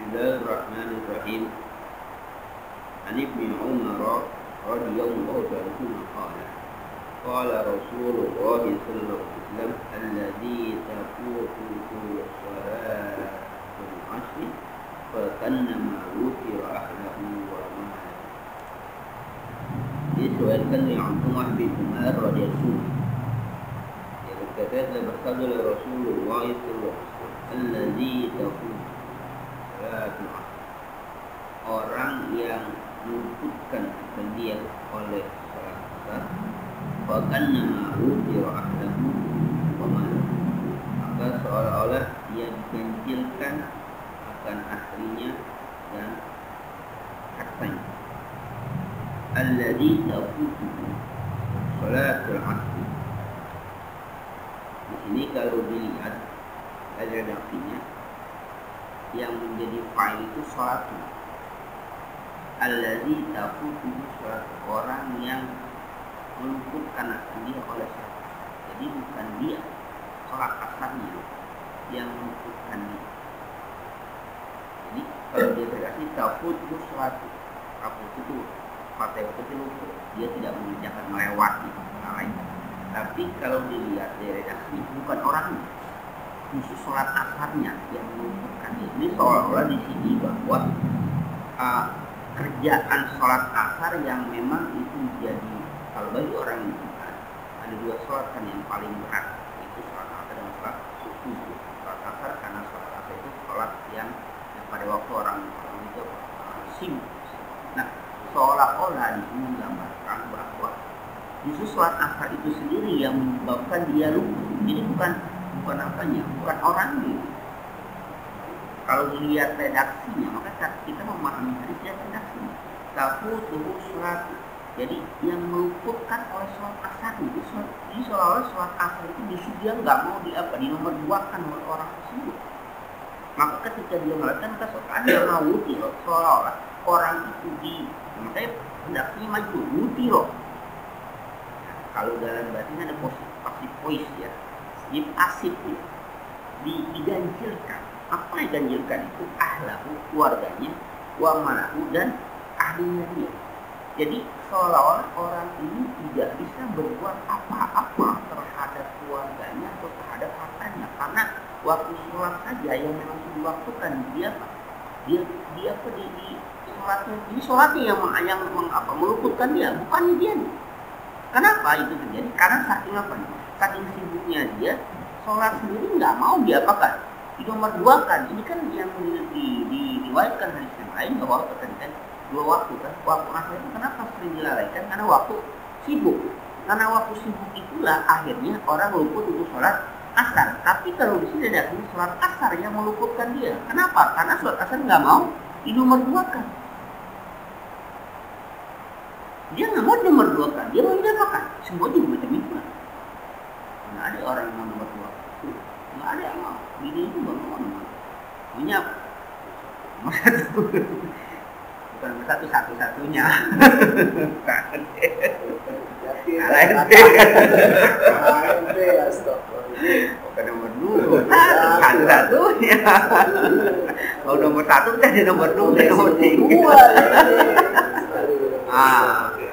Bismillahirrahmanirrahim. An Ibnu Umar radhiyallahu anhu qala Rasulullah sallallahu alaihi wasallam alladzi tafutuhu salatul asri fa kannama wutira ahlahu wa malahu. Diriwayatkan oleh Abdullah bin Umar radhiyallahu anhu. Dia berkata, bersabda Rasulullah sallallahu alaihi wasallam alladzi tafutuhu orang yang meluputkan akan dia oleh salat asar, bahkan nama rutiro ahlahu pemalu, maka seolah-olah dia diganjilkan akan ahlinya dan hartanya. Alladzi tafutuhu salatul asr. Di sini kalau dilihat ada redaksinya, yang menjadi fa'il itu sholat. Alladzi tafutuhu sholat, orang yang meluputkan dia oleh sholat. Jadi bukan dia sholat asarnya yang meluputkan dia. Jadi kalau dia terkasih tafutuhu sholat, kaput itu pakai itu luput, dia tidak mengerjakan melewati lain. Tapi kalau dilihat dari redaksi, bukan orangnya, khusus sholat asarnya yang meluputkan dia. Ini seolah-olah di sini bahwa kerjaan sholat asar yang memang itu jadi, kalau bagi orang yang bukan, ada dua sholat kan yang paling berat, itu sholat asar dan sholat subuh. Sholat asar karena sholat asar itu sholat yang pada waktu orang itu sibuk. Nah, seolah-olah di sini menggambarkan bahwa justru sholat asar itu sendiri yang menyebabkan dia luput. Jadi bukan apanya, bukan orangnya. Kalau dilihat redaksinya, maka kita memahami hadis lihat redaksinya. Tafutuhu sholat. Jadi yang meluputkan oleh sholat asar itu, jadi seolah-olah sholat asar itu justru dia nggak mau dinomorduakan oleh orang tersebut. Maka ketika dia melakukan sholat dia mau wutiro, seolah-olah orang itu makanya redaksinya maju wutiro. Kalau dalam bahasanya ada pasif voice ya. Jadi pasif ya, diganjilkan. Apa yang diganjilkan itu? Ahlahu, keluarganya, wa malahu, dan ahlinya dia. Jadi seolah-olah orang ini tidak bisa berbuat apa-apa terhadap keluarganya atau terhadap hartanya, karena waktu sholat saja yang memang diwaktukan dia sholatnya, jadi sholatnya yang meluputkan dia, bukannya dia. Kenapa itu terjadi? Karena saking apa nih? Saking sibuknya dia, sholat sendiri nggak mau diapakan, Nomor dua kan, ini kan yang diriwayatkan hadis yang lain bahwa tadi kan 2 waktu kan, waktu asar itu kenapa sering dilalaikan? Karena waktu sibuk. Karena waktu sibuk itulah akhirnya orang luput untuk sholat asar. Tapi kalau di sini ada sholat asar yang meluputkan dia. Kenapa? Karena sholat asar nggak mau di nomor dua kan. Dia nggak mau nomor dua kan, dia mau diapakan? Semua juga macam itu lah. Nggak ada orang yang mau nomor dua. Nggak ada yang mau. Bini itu nggak mau nomor. Maunya nomor satu. Bukan nomor satu satu-satunya. Bukan nomor dua. Satu-satunya. Kalau nomor satu jadi nomor dua, nomor tiga.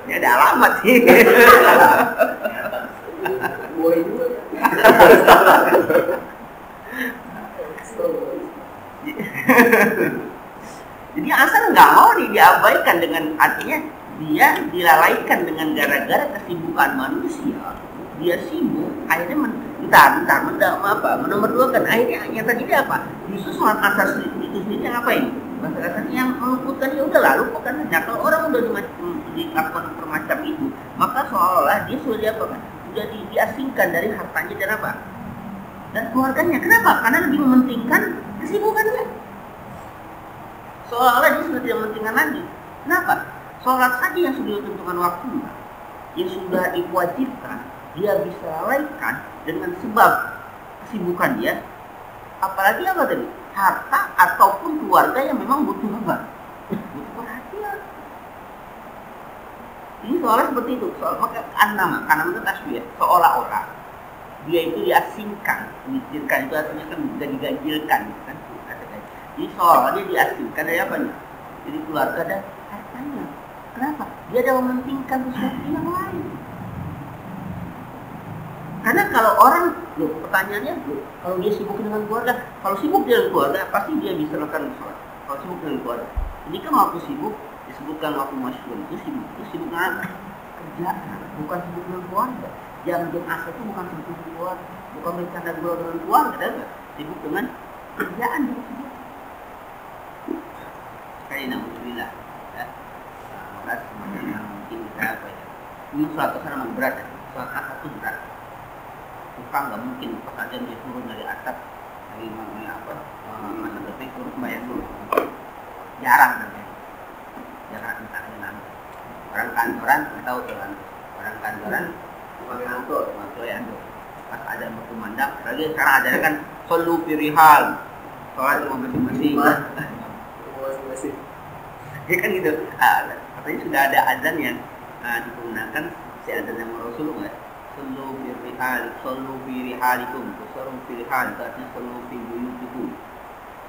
Ini ada alamat sih. Jadi asal nggak mau diabaikan, dengan artinya dia dilalaikan dengan gara-gara kesibukan manusia. Dia sibuk, akhirnya nomor dua kan, akhirnya yang tadi dia apa? Justru sholat asar itu sendiri ngapain? Bahasa yang meluputkan ya udah lalu bukan hanya kalau orang udah dilakukan permacam itu, maka seolah-olah dia sudah diapakan? Sudah diasingkan dari hartanya dan apa? Dan keluarganya. Kenapa? Karena lebih mementingkan kesibukannya. Seolah-olah dia sudah tidak mementingkan lagi. Kenapa? Sholat saja yang sudah ditentukan waktunya, yang sudah diwajibkan, dia bisa lalaikan dengan sebab kesibukan dia. Apalagi apa tadi? Harta ataupun keluarga yang memang butuh apa? Butuh perhatian. Ini soalnya seperti itu. Maka karena itu tasbih, seolah-olah dia itu diasingkan, dimikirkan itu artinya kan juga diganjilkan, kan? Jadi seolah dia diasingkan dari apanya? Jadi keluarga dan hartanya. Kenapa? Dia ada mementingkan sesuatu yang lain. Karena kalau orang, pertanyaannya kalau dia sibuk dengan keluarga, kalau sibuk dengan keluarga pasti dia bisa melakukan sholat. Kalau sibuk dengan keluarga, jadi kan waktu sibuk disebutkan waktu masyhur itu sibuk dengan kerjaan, bukan sibuk dengan keluarga. Jam asar itu bukan sibuk dengan keluarga, bukan bercanda dengan keluarga, sibuk dengan kerjaan juga sibuk. Sekali alhamdulillah, ya. Maka semuanya mungkin kita apa ya? Ini sholat asar memang berat, ya. Sholat asar itu berat. Tukang nggak mungkin pas aja dia turun dari atap dari mana apa masa depan turun bayar dulu, jarang terjadi, jarang entah orang kantoran nggak tahu tuh kan, orang kantoran waktu ya pas ada berkumandang lagi sekarang ada kan solu firihal sholat cuma masing-masing ya kan gitu. Katanya sudah ada azan yang digunakan si azan yang Rasulullah. Sallu fi rihalikum, sallu fi rihal, artinya sallu fi buyutikum.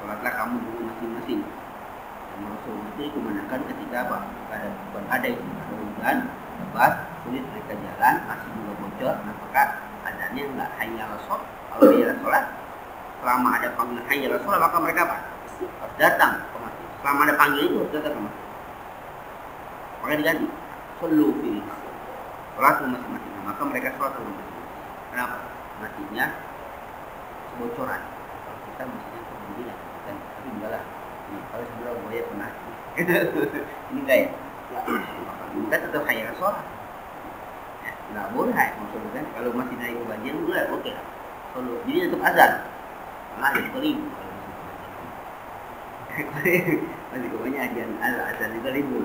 Salatlah kamu dulu masing-masing. Yang Rasul itu digunakan ketika apa? Ada bukan ada itu, ada hujan, lebat, sulit mereka jalan, masih juga bocor, maka adanya enggak hayya ala sholat. Kalau hayya ala sholat, selama ada panggilan hayya ala sholat, maka mereka apa? Harus datang ke masjid. Selama ada panggilan itu harus datang ke masjid. Maka diganti sallu fi rihal. Sholat masing-masing. Maka mereka sholat dulu. Kenapa? Masjidnya kebocoran. Kalau kita masjidnya kemudian kan, tapi enggak lah. Kalau sebelah buaya pernah. Ini enggak ya? Kita tetap hayya sholat. Enggak boleh maksudnya kan. Kalau masih naik ke banjir enggak oke lah. Kalau jadi tetap azan. Malah ada keribu kalau masih kebanyakan azan juga ribu.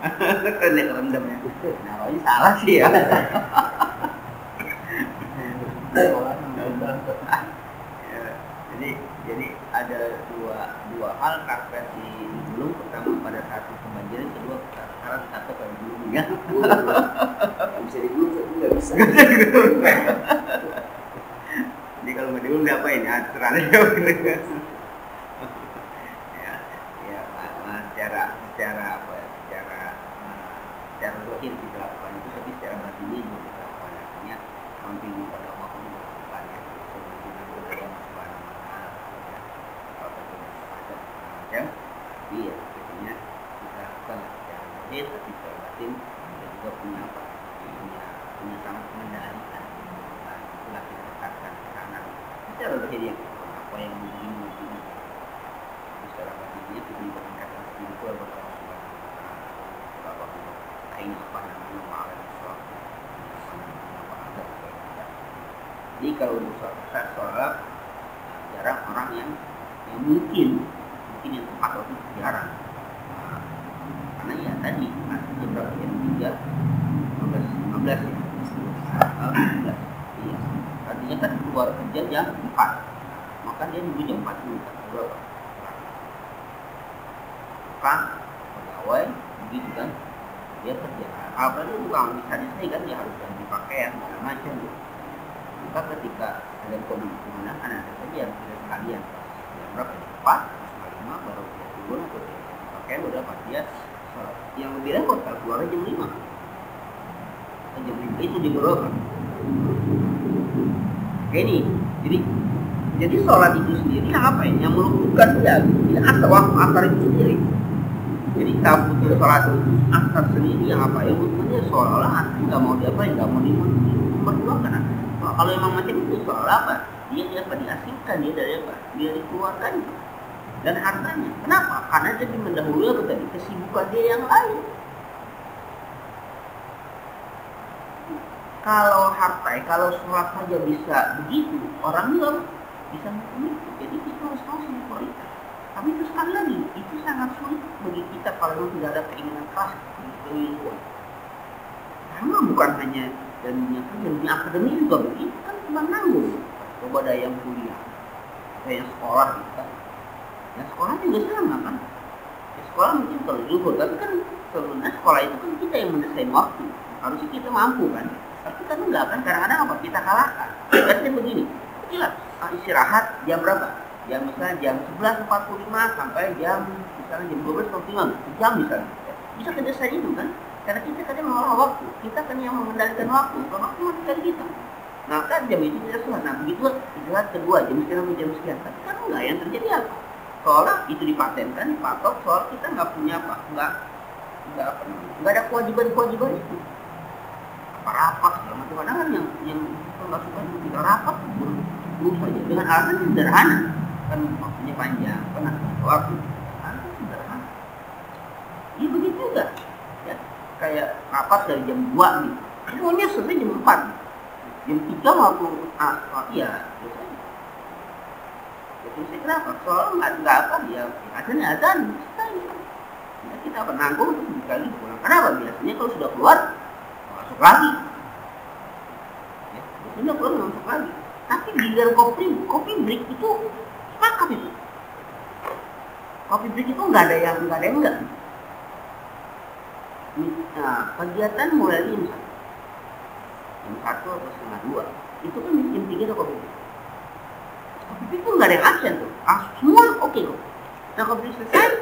Kena kerendamnya. Nah, ini salah sih ya. Jadi ada dua hal versi belum. Pertama pada saat kebanjiran, kedua sekarang atau pada belum ya. Bisa digulung, nggak bisa. Jadi kalau nggak digulung ngapain? Aturan aja. Secara apa? Secara zahir kita lakukan itu, tapi secara batinnya juga kita lakukan. Artinya hampir pada Allah melakukan ya. Sebagaimana budaya Subhanahu wa Ta'ala, macam, iya, artinya kita lakukan secara zahir, tapi secara batin kita juga punya apa? Punya sangat mengendalikan. Itulah kita dekatkan ke sana. Cara berpikir apa yang begini masyarakat ini itu meningkatkan spiritual berkata apa ini apa namanya malam sesuatu apa ada. Jadi kalau untuk sholat jarang orang yang mungkin yang tepat waktu jarang. Karena ya tadi masih berapa jam 3 15 ya 15 iya artinya kan keluar kerja jam 4 maka dia nunggu jam 4 dulu berapa kan pegawai begitu kan dia kerja apalagi tukang misalnya saya kan dia harus ganti pakaian segala macam maka ketika ada kemudian ada saja yang tidak sekalian jam berapa jam 4 5 baru dia turun atau dia pakaian udah pas dia sholat yang lebih repot kalau keluar jam 5 jam 5 itu diberlakukan ini jadi sholat itu sendiri apa ya yang melupakan dia tidak asal waktu asar itu sendiri jadi kabut sholat itu asar sendiri yang apa ya maksudnya seolah-olah asar nggak mau diapain nggak mau diperjuangkan kalau emang macam itu soal apa dia apa diasingkan dia dari apa dia dikeluarkan dan hartanya kenapa karena jadi mendahului apa tadi kesibukan dia yang lain. Kalau harta, kalau sholat saja bisa begitu, orang juga bisa mengikuti. Jadi kita harus tahu sini kualitas. Tapi itu sekali lagi, itu sangat sulit bagi kita kalau tidak ada keinginan keras untuk itu. Karena bukan hanya dan dunia akademik juga begitu kan cuma nanggung. Coba ada yang kuliah, ada yang sekolah gitu kan. Yang sekolah juga sama kan. Ya, sekolah mungkin kalau zuhur, tapi kan sebenarnya sekolah itu kan kita yang mendesain waktu. Harusnya kita mampu kan. Tapi kan enggak kan, kadang-kadang apa kita kalahkan. Berarti begini, jelas istirahat jam berapa? Jam misalnya jam 11.45 sampai jam misalnya jam 12.45 jam misalnya. Bisa kerja saja itu kan? Karena kita kadang mengolah waktu, kita kan yang mengendalikan waktu, bukan waktu mengendalikan kita. Nah kan jam itu tidak sholat, nah begitu istirahat kedua jam sekian. Tapi kan enggak, yang terjadi apa? Seolah itu dipatenkan, dipatok, soal kita nggak punya apa, nggak ada kewajiban itu. Rapat segala macam kadang yang kita nggak suka itu kita rapat buru saja dengan alasan yang sederhana kan waktunya panjang pernah waktu alasan sederhana ya begitu juga ya kayak rapat dari jam 2 nih semuanya selesai jam 4 jam 3 maupun iya biasanya ya selesai kenapa soalnya nggak apa ya akhirnya azan ya kita penanggung terus sekali pulang kenapa biasanya kalau sudah keluar masuk lagi ya, biasanya keluar masuk lagi tapi giliran kopi break itu sepakat itu kopi break itu nggak ada yang enggak nah, kegiatan mulai jam 1 atau setengah 2 itu kan jam 3 ada kopi break itu nggak ada yang absen tuh semua oke kok nah kopi break selesai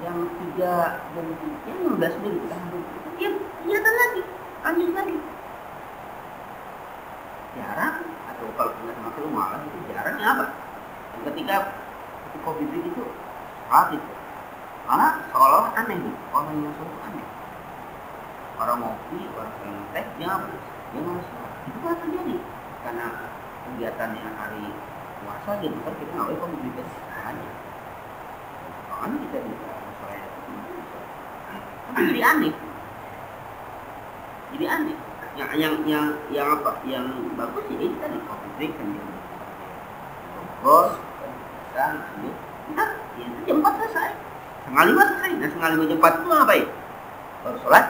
yang 3 jam 15 menit dia kegiatan lagi lanjut lagi jarang atau kalau punya termasuk malah itu jarangnya apa dan ketika kopi break itu saat itu karena seolah-olah aneh nih orang yang suatu aneh orang ngopi orang yang teh dia nggak sholat itu kan terjadi karena kegiatan yang hari puasa gitu kan kita nggak boleh kopi break hanya soalnya kita bisa sholat tapi jadi aneh yang apa yang bagus ya ini tadi kopi break kan dia ngobrol kan lanjut nah itu jam 4 selesai setengah 5 selesai nah setengah 5 jam 4 itu ngapain baru sholat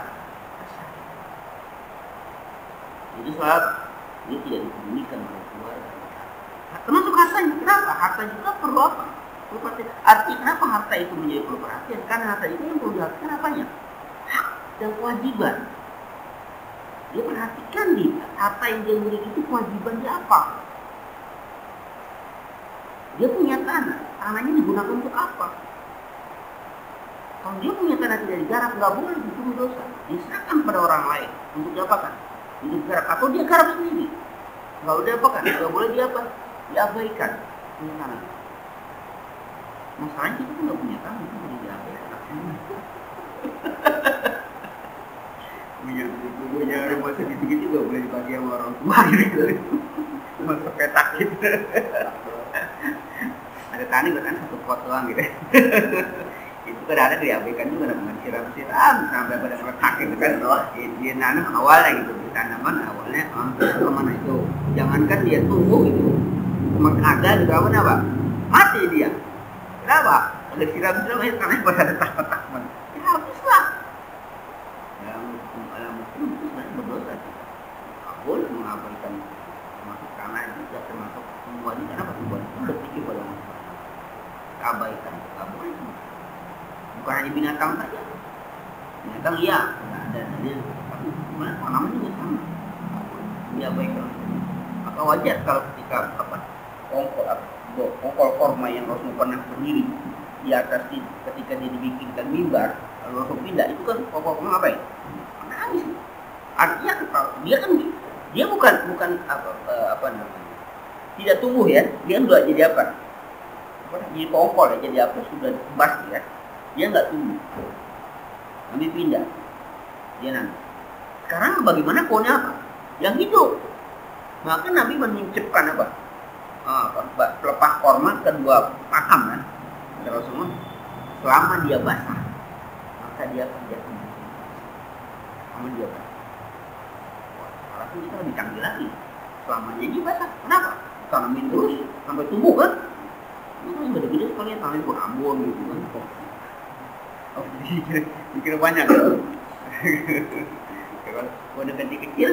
jadi sholat ini tidak dipedulikan oleh keluarga termasuk hartanya kenapa harta juga perlu apa arti kenapa harta itu menjadi perlu perhatian karena harta itu yang perlu diperhatikan apanya hak dan kewajiban dia perhatikan dia harta yang dia miliki itu kewajiban dia apa dia punya tanahnya digunakan untuk apa kalau dia punya tanah tidak digarap nggak boleh dihukum dosa diserahkan pada orang lain untuk diapakan untuk digarap atau dia garap sendiri nggak boleh diapakan nggak boleh diabaikan punya tanah masalahnya kita nggak punya tanah itu boleh diabaikan punya rumah sedikit juga boleh dipakai sama orang tua gitu masuk petak gitu Ada tani bahkan satu pot doang gitu. Itu kadang-kadang diabaikan juga dengan siram-siram sampai pada meletak gitu kan. Dia nanam awalnya gitu, di tanaman awalnya kemana itu. Jangankan dia tumbuh gitu, mengada juga apa? Mati dia. Kenapa? Udah siram-siram aja karena pada retak-retak. Ya habislah. Yang mungkin itu sebenarnya berdosa. Boleh mengabaikan termasuk karena itu tidak termasuk tumbuhan ini. Kenapa tumbuhan itu berpikir pada masalah abaikan, tidak boleh. Bukan hanya binatang saja. Binatang iya, ada tapi tanaman juga sama. Diabaikan. Maka wajar kalau ketika pokok korma yang Rasul pernah berdiri di atas ketika dia dibikinkan mimbar, lalu Rasul pindah, itu kan pokok korma apa ya? Nangis. Artinya dia kan dia bukan apa namanya, tidak tumbuh ya, dia sudah jadi apa? Jadi kongkol ya, jadi apa, sudah tebas ya, dia nggak tumbuh. Nabi pindah, dia nanti. Sekarang bagaimana pohonnya apa? Yang hidup. Maka Nabi menyingkipkan apa? Pelepah korma kedua pakam kan? Kata Rasulullah, selama dia basah, maka dia akan jatuh. Selama dia basah. Tapi kita lebih canggih lagi. Selama jadi basah, kenapa? Tanamin terus sampai tumbuh kan? Itu yang gede-gede sekali, tanamin buah Ambon gitu kan. Oh, dikira banyak kan? Kalau udah ganti kecil,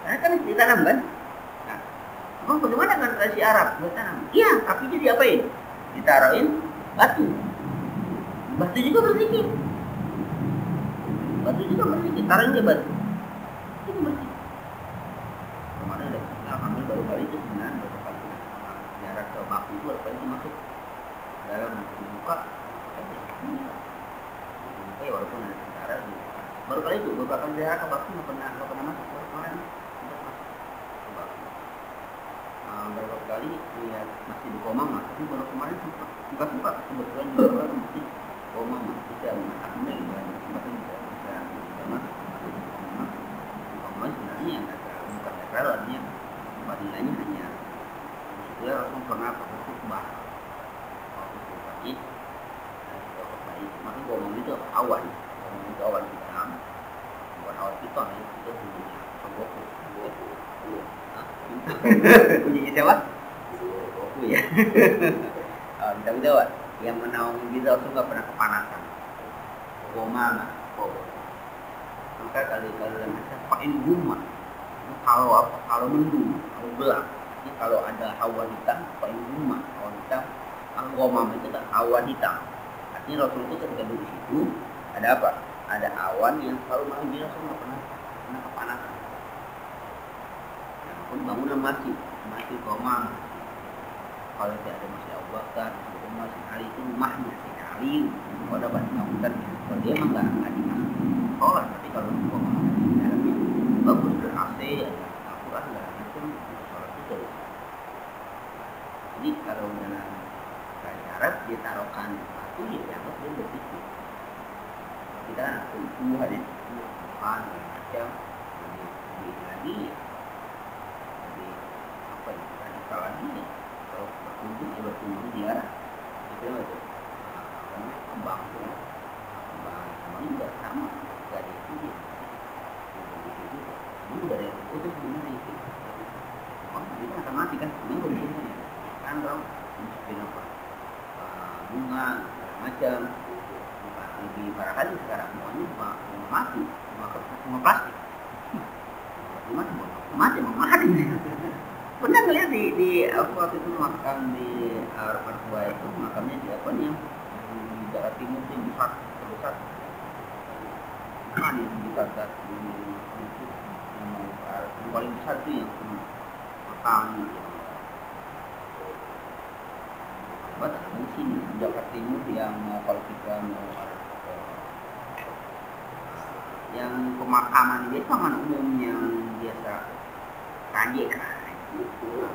kan ditanam kan? Nah, emang bagaimana dengan tradisi Arab? Bertanam? Iya, tapi dia diapain? Ditaruhin batu. Batu juga berzikir. Taruhin dia batu. Itu berzikir. Kemarin ada kita ambil baru kali itu sebenarnya baru kali jarak ke baku itu baru kali itu masuk dalam dibuka ya walaupun ada sejarah baru kali itu beberapa kali jarak ke baku nggak pernah masuk baru kemarin untuk masuk ke baku. Beberapa kali lihat masih di Komang tapi baru kemarin sempat buka kebetulan juga masih Komang bisa mengambil dan sempat bisa masuk Komang sebenarnya yang bukan netral artinya fadilahnya hanya sebetulnya Rasul pernah khutbah baik maka ngomong itu awan hitam bukan awan piton ya itu bunyinya Goku bunyinya siapa? Goku ya hitam Jawa yang menaungi diri Rasul nggak pernah kepanasan gomana maka kalau pakai guma kalau mendung, kalau gelap, ini kalau ada awan hitam, paling rumah awan hitam, gomam itu kan awan hitam. Artinya Rasul itu ketika duduk di situ ada apa? Ada awan yang selalu manggil Rasul nggak pernah kepanasan. Pun bangunan masih gomam. Kalau tidak ada masih Abu Bakar, masih Ali itu rumahnya si Ali. Kalau ada banyak bangunan, kalau dia emang nggak dimasuk sekolah, tapi kalau gomam di dalamnya bagus ber-AC, ada Al-Quran, ada macam sholat itu. Jadi kalau dalam bahasa Arab dia taruhkan batu, dia dianggap dia berpikir. Kita kan tumbuhan ya, tumbuhan macam lebih lagi ya, lebih apa ya, radikal lagi ya. Kalau bertumbuh di arah itu apa namanya kembang juga sama dari itu dia. Dulu dari itu sebenarnya itu kita akan mati kan ini berbeda kan dong mungkin apa bunga macam lebih parah kali sekarang semuanya mati semua plastik mati pernah ngeliat di waktu itu makam di Arafah itu makamnya di apa nih di Jawa Timur yang terbesar mana di Baghdad yang paling besar itu yang makam di sini Jawa Timur yang kalau kita mau yang pemakaman umum yang biasa kaji kan betul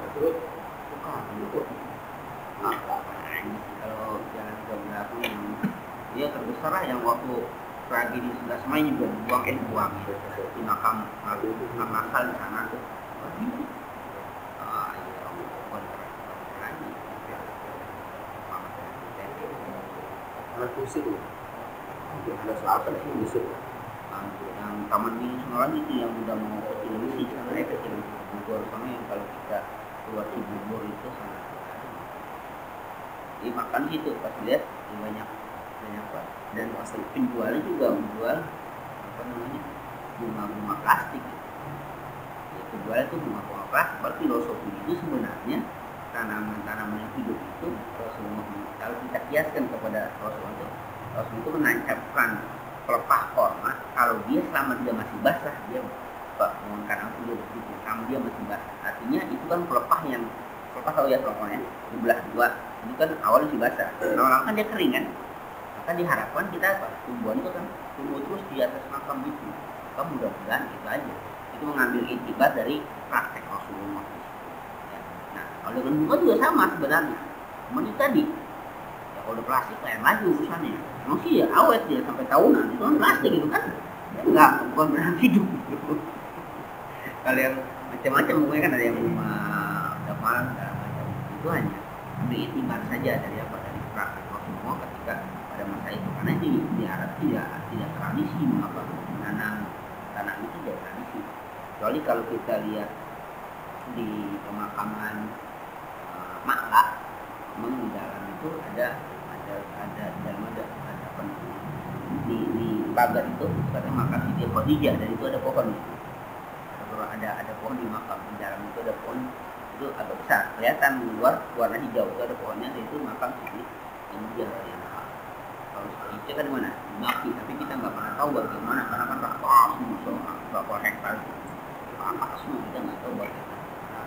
kalau jalan ke belakang yang dia terbesar lah yang waktu tragedi 11 Mei juga dibuang di makam asal di sana Kusir ada soal pada Kusir yang taman mini Semarang itu yang udah mau ke televisi sana ya, ke televisi Bogor sama yang kalau kita keluar di Bogor itu sangat ada. Jadi makan gitu pas lihat banyak apa, dan asal penjualnya juga menjual apa namanya bunga-bunga plastik. Ya, penjualnya itu bunga-bunga plastik. Kalau filosofi itu sebenarnya tanaman-tanaman yang hidup itu kalau kita kiaskan kepada Rasulullah itu menancapkan pelepah korma. Kalau dia selama dia masih basah, dia menggunakan ampun dia begitu selama dia masih basah. Artinya itu kan pelepah tahu ya pelepahnya dibelah dua. Ini kan awalnya masih basah, lama-lama kan dia kering kan. Maka diharapkan kita tumbuhan itu kan tumbuh terus di atas makam itu. Maka mudah-mudahan itu aja. Itu mengambil intibat dari praktek Rasulullah. Ya. Nah, kalau dengan bunga juga sama sebenarnya. Cuma itu tadi, ya kalau plastik kayak maju urusannya. Emang sih ya awet dia sampai tahunan, itu kan plastik gitu kan. Ya enggak, bukan berarti hidup gitu. Kalau yang macam-macam mungkin kan ada yang bunga damal segala macam. Itu hanya ambil intibat saja dari praktek Rasulullah ketika pada masa itu, karena di Arab tidak tradisi mengapa menanam tanah itu tidak tradisi. Kecuali kalau kita lihat di pemakaman Makka, memang di dalam itu ada apa di pagar itu katanya makam Siti Khadijah, dan itu ada pohon. Ada pohon di makam, di dalam itu ada pohon itu agak besar, kelihatan luar warna hijau, itu ada pohonnya, itu makam Siti Khadijah yang kalau itu kan di mana? Di Baki, tapi kita nggak pernah tahu bagaimana karena kan rakyat semua berapa hektar apa semua kita nggak tahu bagaimana. Nah,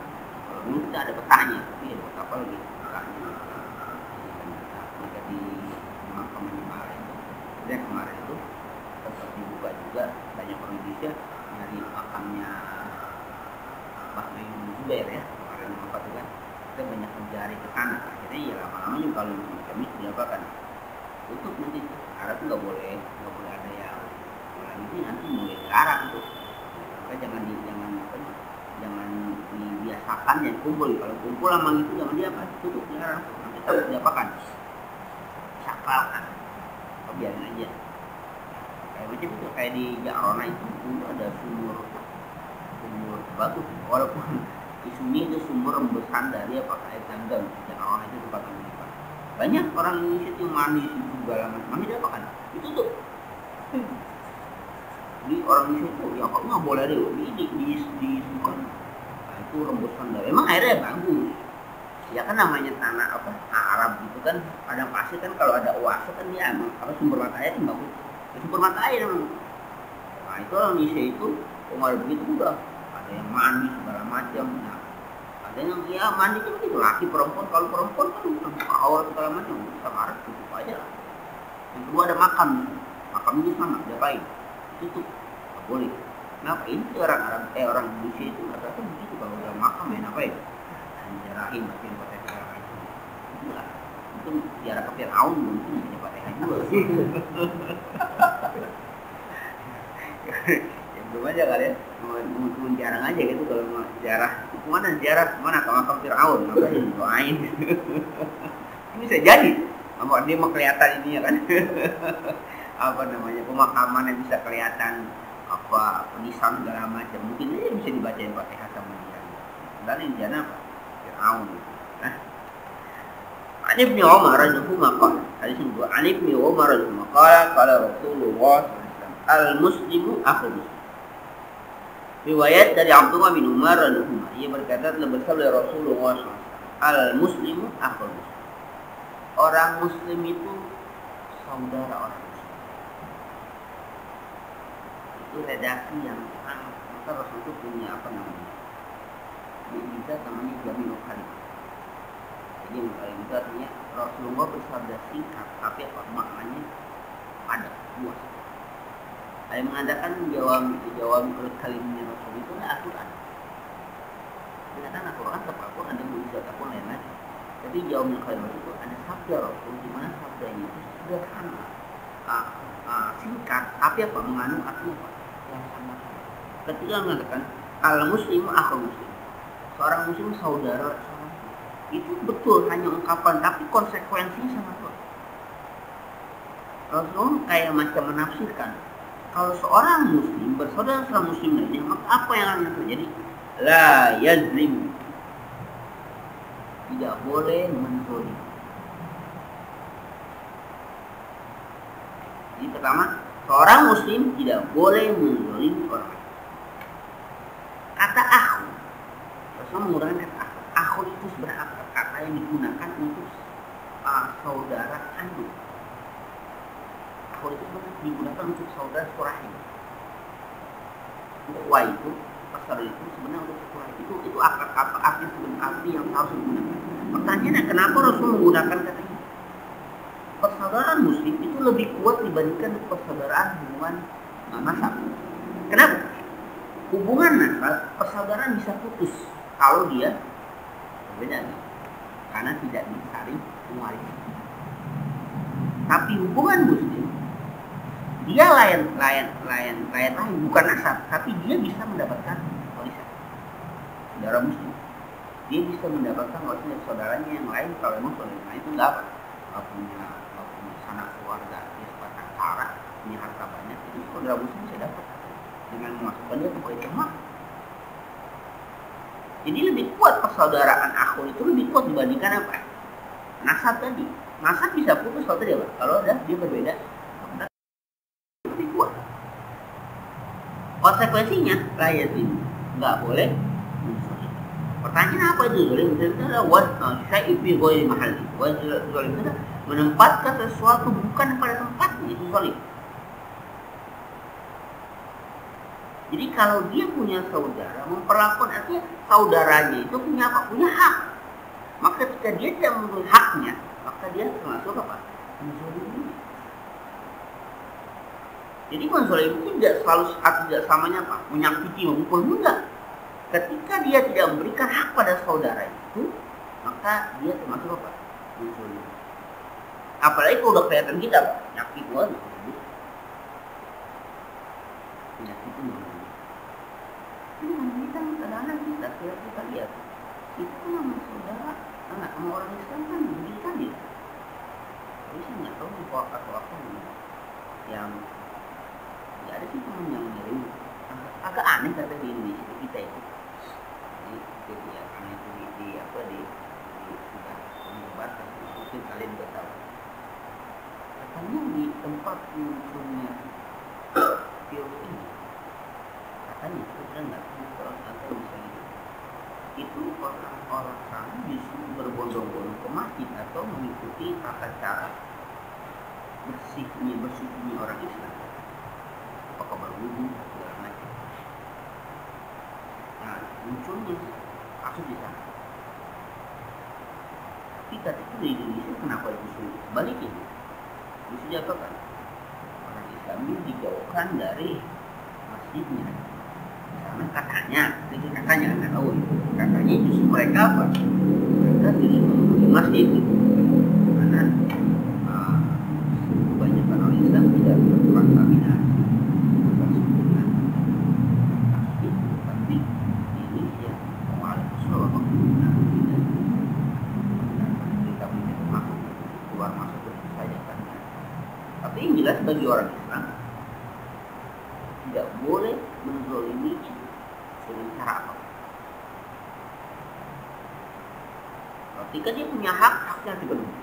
kalau dulu kita ada petanya, tapi ada peta apa lagi petanya. Jika di makam kemarin itu, yang kemarin itu tempat dibuka juga banyak orang Indonesia nyari makamnya Mbah Maymun Zubair ya, kemarin apa tuh kan kita banyak mencari ke sana. Akhirnya ya lama-lama juga kalau macam itu diapakan tutup nanti. Arab nggak boleh ada yang ini nanti mulai dilarang tuh. Maka jangan dibiasakan yang kumpul. Kalau kumpul lama itu jangan tutup, dilarang. Nanti takut diapakan sakralkan. Biarin aja. Kayak macam itu, kayak di Ja'rona itu dulu ada sumur bagus, walaupun isunya itu sumur rembesan dari air Zamzam. Ja'rona itu tempat yang banyak orang Indonesia itu mandi situ segala macam. Mandi apa kan? Itu tuh. Jadi orang Indonesia itu ya kok nggak boleh deh di kan. Nah, itu rembusan dari. Emang airnya bagus. Ya kan namanya tanah apa? Arab gitu kan. Padang pasir kan kalau ada oase kan dia emang apa sumber mata air itu bagus. Ya, sumber mata air emang. Nah itu orang Indonesia itu kalau begitu udah ada yang mandi segala macam. Nah, ada yang ya mandi itu begitu, laki perempuan. Kalau perempuan kan terbuka awal segala macam, sekarang cukup aja lah. Yang kedua ada makam itu sama, diapain? Tutup, nggak boleh. Kenapa? Ini orang Arab, orang Indonesia itu rata-rata begitu, kalau ada makam ya ngapain? Dijarahin, makin Fatihah itu. Enggak, itu jarak ke Fir'aun mungkin punya Fatihah juga. Belum aja kali ya, mau jarang aja gitu kalau mau sejarah. Mana ke makam Fir'aun, ngapain doain. Ini bisa jadi, dia mau kelihatan ini ya kan. Apa namanya, pemakamannya bisa kelihatan apa penisan segala macam. Mungkin aja bisa dibacain Fatihah sama dia. Dan ini jana apa? Fir'aun. Nah, Ani bin Umar radhiyallahu anhu hadis kedua, Ani bin Umar radhiyallahu anhu qala Rasulullah al-muslimu akhul muslim. Riwayat dari Abdullah bin Umar radhiyallahu anhu, ia berkata telah bersabda Rasulullah SAW, al-muslimu akhul muslim. Orang muslim itu saudara orang muslim. Itu redaksi yang sangat, maka Rasul itu punya apa namanya? Bisa namanya Jamil Khalim. Jadi itu artinya Rasulullah bersabda singkat, tapi apa maknanya padat, luas. Saya mengatakan jawab kalimnya Rasul itu adalah Al-Quran. Dikatakan Al-Quran terpapun ada mujizat apapun lain lagi. Tapi jawabnya kalim itu ada sabda Rasul, di mana sabdanya itu sederhana, singkat, tapi apa mengandung arti apa? Yang sama. Ketika mengatakan al-muslimu akhul muslim, seorang muslim saudara seorang muslim, itu betul hanya ungkapan, tapi konsekuensinya sangat luas. Rasulullah kayak macam menafsirkan, kalau seorang muslim bersaudara seorang muslim lainnya, maka apa yang akan terjadi? La yazlim, tidak boleh menzolim. Jadi pertama, seorang muslim tidak boleh menzolim orang lain. Kata akhu, Rasulullah menggunakan kata akhu. Akhu itu sebenarnya kata yang digunakan untuk saudara kandung. Akhu itu sebenarnya digunakan untuk saudara rahim. Ukhuwah itu, pasal itu sebenarnya untuk rahim. Itu apa arti sebenarnya, arti yang harus digunakan. Pertanyaannya, kenapa Rasul menggunakan kata ini? Persaudaraan muslim itu lebih kuat dibandingkan persaudaraan hubungan nasab. Kenapa? Hubungan nasab, persaudaraan bisa putus kalau dia berbeda, karena tidak saling mewarisi. Tapi hubungan muslim, dia lain bukan nasab, tapi dia bisa mendapatkan warisan. Saudara muslim, dia bisa mendapatkan warisan dari saudaranya yang lain. Kalau memang saudaranya lain itu nggak punya sanak keluarga, dia sebatang kara, punya harta banyak, itu saudara muslim bisa dapat dengan memasukkan dia ke baitul. Jadi lebih kuat persaudaraan akhu itu, lebih kuat dibandingkan apa? Nasab tadi. Nasab bisa putus kalau dia berbeda. Lebih kuat. Konsekuensinya, layazim, nggak boleh menzolim. Pertanyaan apa itu zolim? Itu adalah syai' fi ghairi mahalli. Zolim itu menempatkan sesuatu bukan pada tempatnya, itu zolim. Jadi kalau dia punya saudara, memperlakukan, artinya saudaranya itu punya apa? Punya hak. Maka ketika dia tidak memenuhi haknya, maka dia termasuk apa? Menzolimi. Jadi menzolimi itu tidak samanya apa? Menyakiti, memukul, enggak. Ketika dia tidak memberikan hak pada saudara itu, maka dia termasuk apa? Menzolimi. Apalagi kalau udah kelihatan kita, Pak, nyakit banget. Penyakit itu kita kadang-kadang kita lihat itu kan sama saudara, sama orang Islam kan begitu dia. Tapi saya nggak tahu kok atau apa yang nggak ada sih teman yang ngirim. Agak aneh kata di Indonesia kita itu. Jadi ya karena itu di sudah menyebarkan, mungkin kalian nggak tahu. Katanya di tempat munculnya virus ini, katanya sudah nggak orang atau misalnya itu orang-orang sana justru berbondong-bondong ke masjid atau mengikuti tata cara bersihnya orang Islam, apakah berwudu segala macam. Nah, munculnya kasus di sana. Tapi kata itu di Indonesia kenapa itu sulit? Sebaliknya, justru diapakan? Orang Islam ini dijauhkan dari masjidnya. Karena katanya nggak tahu itu. Katanya justru mereka apa? Mereka justru di masjid itu. Karena kebanyakan orang Islam tidak terkontaminasi dengan masjid. Tapi ini ya Waalaikumsalam kita punya termasuk keluar masuk itu saja kan. Tapi yang jelas bagi orang Islam tidak boleh menzolimi dengan cara apa? Ketika dia punya hak, haknya dipenuhi.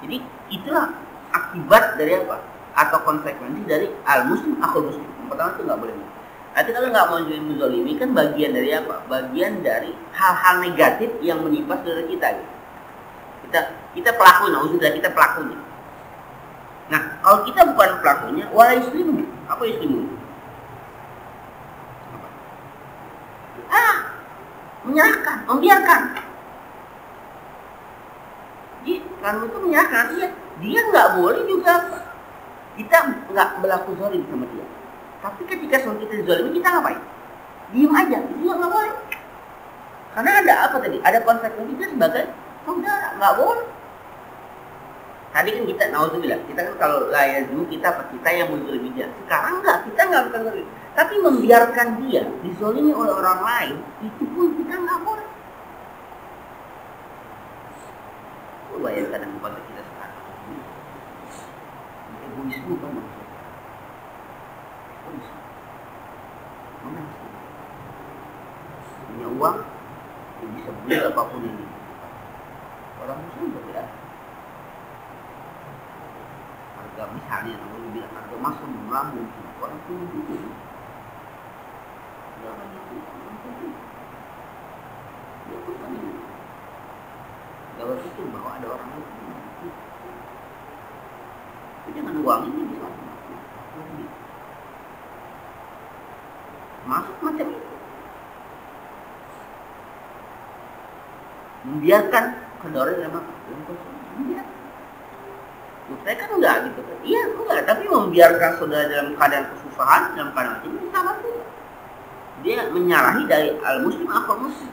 Jadi itulah akibat dari apa? Atau konsekuensi dari al-muslim akhul muslim. Yang pertama itu nggak boleh. Nanti kalau nggak mau menzolimi kan bagian dari apa? Bagian dari hal-hal negatif yang menimpa saudara kita. Gitu. Kita pelakunya, sudah kita pelakunya. Nah, kalau kita bukan pelakunya, wala yuslimu. Apa yuslimu? Menyerahkan, membiarkan. Jadi, kalau itu menyerahkan, dia nggak boleh juga. Kita nggak berlaku zalim sama dia. Tapi ketika kita dizalimi, kita ngapain? Diam aja, itu juga nggak boleh. Karena ada apa tadi? Ada konsekuensi kita sebagai saudara, nggak boleh. Tadi kan kita, naudzubillah, kita kan kalau layak dulu kita yang menzalimi dia. Sekarang enggak, kita nggak akan zalim. Tapi membiarkan dia dizalimi oleh orang lain, itu pun kita nggak boleh. Bayangkan pada kita sekarang. uang, dia bisa beli apapun ini. Orang muslim berbeda. Harga misalnya, kalau bilang harga emas melambung, orang punya duit. Jangan itu, dia pun kan ini. Jangan pikir bahwa ada orang lain. Tapi jangan uang ini bisa masuk macam itu. Membiarkan kedua yang apa? Membiarkan. Saya kan enggak gitu kan. Iya, enggak, tapi membiarkan saudara dalam keadaan kesusahan, dalam keadaan macam ini sama juga. Dia menyalahi dari al-muslim apa muslim.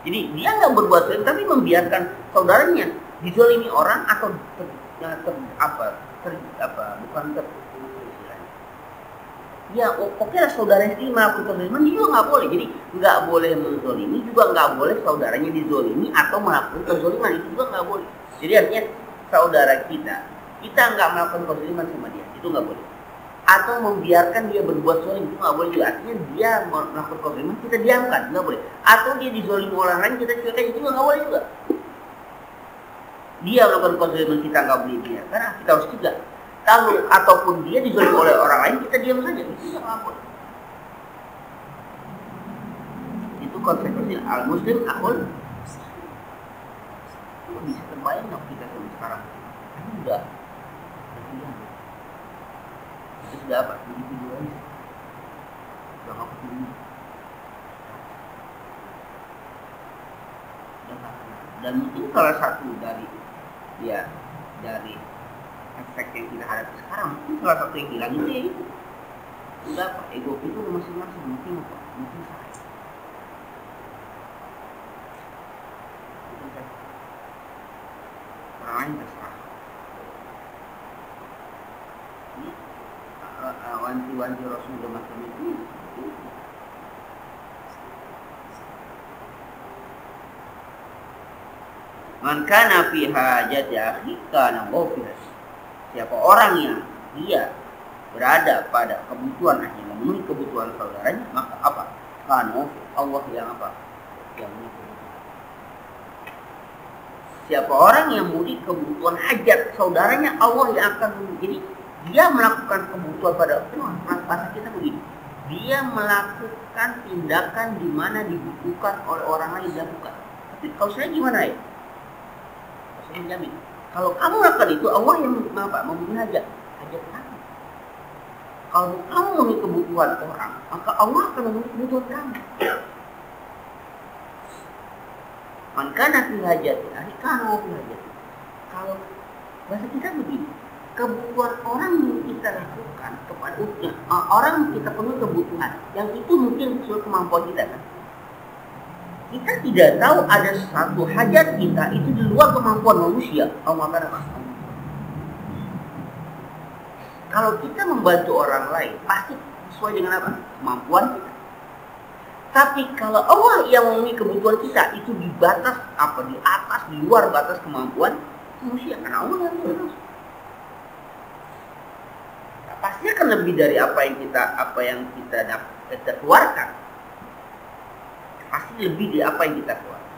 Jadi dia enggak berbuat zalim tapi membiarkan saudaranya dizalimi orang atau ya oke lah saudaranya sendiri melakukan kezaliman, dia juga nggak boleh. Jadi nggak boleh menzolimi, juga nggak boleh saudaranya dizolimi atau melakukan kezaliman, itu juga nggak boleh. Jadi artinya saudara kita nggak melakukan kezaliman sama dia, itu nggak boleh. Atau membiarkan dia berbuat zalim, itu nggak boleh juga. Artinya dia melakukan kezaliman, kita diamkan, nggak boleh. Atau dia dizolimi orang lain, kita cuekin, itu nggak boleh juga. Dia melakukan kezaliman, kita nggak boleh dia, karena kita harus juga. Kalau ataupun dia dizalimi oleh orang lain, kita diam saja, itu nggak boleh. Itu konsekuensi al-muslim akul. Itu bisa terbayang nggak kita sekarang? Ini udah kesian. Itu sudah apa? Begitu juga ini. Sudah nggak peduli. Dan mungkin salah satu dari efek yang kita hadapi sekarang, mungkin salah satu yang hilang itu ya itu. Udah apa? Ego itu masing-masing, mungkin apa? Mungkin saya. Orang lain terserah. Ini wanti-wanti Rasulullah macam itu. Man kana fi hajati akhi kana ghafira. Siapa orang yang dia berada pada kebutuhan hanya memenuhi kebutuhan saudaranya, maka apa? Kana Allah yang apa? Yang memenuhi. Siapa orang yang memenuhi kebutuhan hajat saudaranya, Allah yang akan memenuhi. Jadi dia melakukan kebutuhan pada Tuhan. Bahasa kita begini. Dia melakukan tindakan di mana dibutuhkan oleh orang lain dan bukan. Tapi kalau saya gimana ya? Menjamin. Kalau kamu lakukan itu, Allah yang memenuhi hajat kamu. Kalau kamu memenuhi kebutuhan orang, maka Allah akan memenuhi kebutuhan kamu. Man kana fi hajati, kana fi hajati. Kalau bahasa kita begini, kebutuhan orang yang kita lakukan kepada orang yang kita penuhi kebutuhan, yang itu mungkin sesuai kemampuan kita kan. Kita tidak tahu ada satu hajat kita itu di luar kemampuan manusia. Kalau kita membantu orang lain, pasti sesuai dengan apa? Kemampuan kita. Tapi kalau Allah yang memenuhi kebutuhan kita itu di batas apa? Di atas, di luar batas kemampuan manusia. Karena Allah yang memenuhi. Nah, pasti akan lebih dari apa yang kita keluarkan. Pasti lebih dari apa yang kita keluarkan.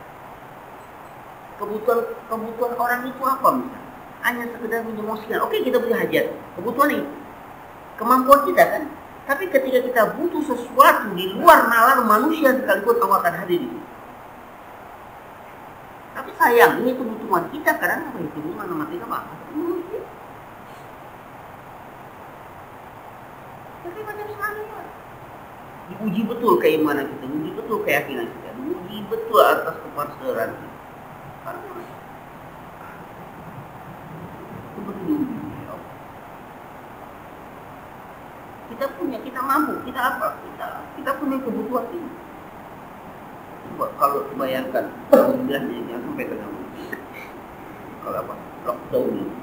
Kebutuhan orang itu apa misalnya? Hanya sekedar menyemosikan. Oke, kita punya hajat. Kebutuhan itu kemampuan kita kan. Tapi ketika kita butuh sesuatu di luar nalar manusia sekalipun, Allah akan hadir di situ. Tapi sayang, ini kebutuhan kita kadang apa itu hubungan sama kita apa? Manusia. Tapi macam sekali. Diuji betul keimanan kita, diuji betul keyakinan kita, diuji betul atas kepastian kita. Itu betul diuji. Kita mampu, kita apa? Kita punya kebutuhan ini. Coba kalau bayangkan, kalau jelasnya jangan sampai ke dalam. Kalau apa? Lockdown ini.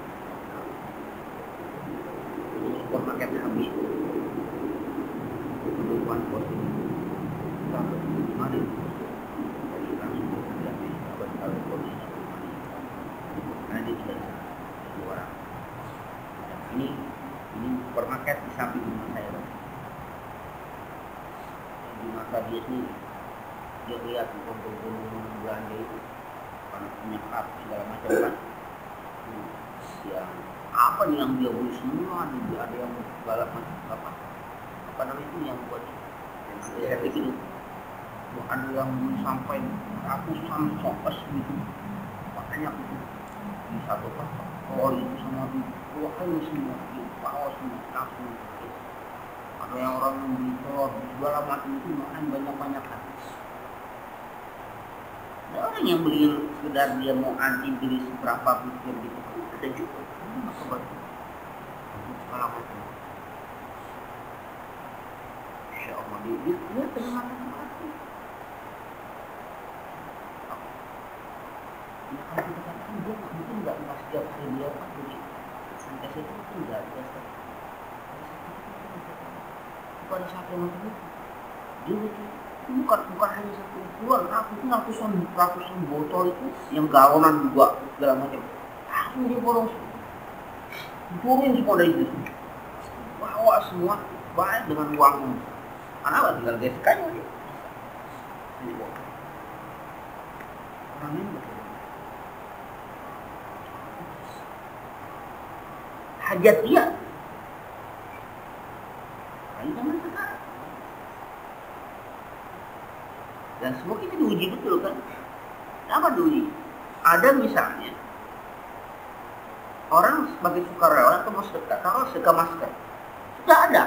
Supermarketnya habis. Kebutuhan positif sampai kemarin dari langsung dari kalau kondisi karena dia tidak bisa orang. Ini supermarket di samping rumah saya, di mata dia sendiri dia lihat gunung belanja itu karena punya hak segala macam kan. Yang apa nih yang dia beli semua, ada yang segala macam apa namanya itu yang buat estetik itu. Ada yang beli sampai ratusan sopas gitu, banyak itu di satu tempat. Oh itu sama di bawah semua, di bawah semua langsung. Ada yang orang yang beli telur segala macam itu makan banyak habis. Ada orang yang beli sekedar dia mau anti beli seberapa butir gitu, ada juga. Maka batu segala macam. Insya Allah dia terima hati. Ya kalau kita katakan dia mungkin nggak setiap hari dia beli sampai situ mungkin nggak biasa. Pada saat yang itu dia bukan hanya satu keluar ratusan botol itu yang galonan juga segala macam langsung dia borong turunin semua dari itu bawa semua baik dengan uang karena apa tinggal gesekannya aja ini bawa orang ini hajat dia zaman sekarang. Dan semua kita diuji betul kan? Apa diuji? Ada misalnya orang sebagai sukarelawan atau mau sedekah, kalau sedekah masker sudah ada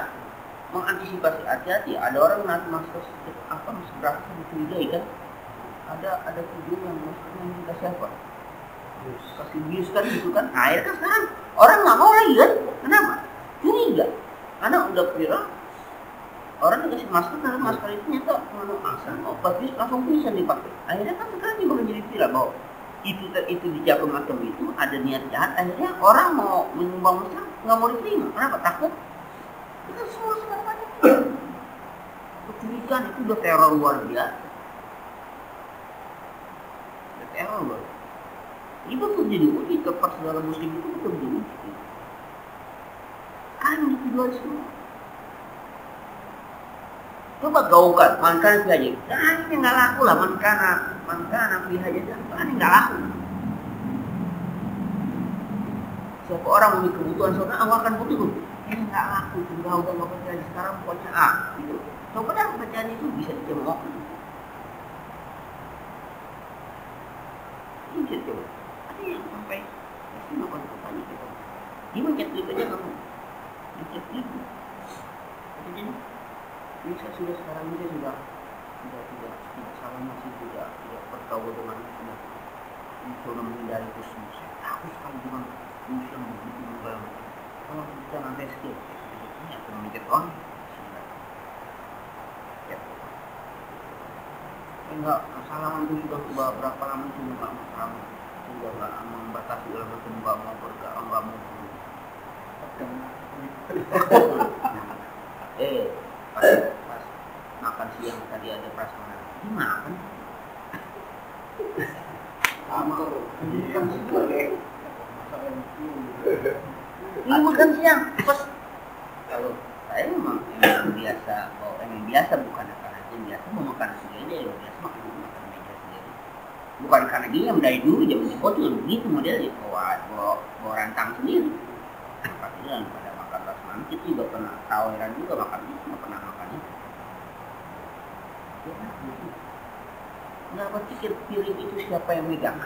mengantisipasi hati-hati. Ada orang nanti masker berapa dicurigai kan? Ada video yang maskernya dikasih apa? Kasih bius kan gitu kan? Akhirnya kan sekarang orang nggak mau lagi kan? Kenapa? Curiga. Karena udah viral. Orang dikasih masker karena masker itu nyata mengandung asam, bagus langsung bisa dipakai. Akhirnya kan sekarang juga menjadi viral bahwa itu dijawab macam itu ada niat jahat. Akhirnya orang mau menyumbang masker nggak mau diterima. Kenapa? Takut. Itu semua segala macam. Kecurigaan itu udah teror luar biasa. Udah teror luar. Itu tuh jadi uji tempat segala muslim itu betul diuji. Kan itu dua semua. Coba gaulkan, mankana fi haja. Nah ini nggak laku lah, mankana fi haja. Ini nggak laku. Siapa orang memiliki kebutuhan saudara, akan butuh. Ini nggak laku, tinggal udah nggak percaya sekarang pokoknya gitu. Coba dah bacaan itu bisa dicemooh. Ini bisa coba. Ada yang sampai pasti makan bertanya kita. Dia mencet klip aja kamu, mencet klip. Jadi ini saya sudah sekarang ini sudah tidak salah masih tidak bergaul dengan sudah mencoba menghindari khusus. Saya takut sekali dengan khusus yang begitu mobile. Kalau kita nanti skip, ini akan mencet on. Ya. Enggak masalah itu sudah berapa lama itu enggak masalah. Sudah enggak membatasi dalam bentuk enggak mau bergaul, enggak mau. Pas makan siang tadi ada prasmanan. Ini makan. Ampun. Ini makan siang. Pas kalau saya memang biasa, biasa bukan karena dia biasa mau makan sendiri, dia biasa makan meja sendiri. Bukan karena dia yang dari dulu jam 10 itu begitu modelnya, bawa rantang sendiri. Tapi pada makan prasmanan kita juga pernah tawaran juga makan itu, nggak pernah makan itu. Nggak berpikir piring itu siapa yang megang,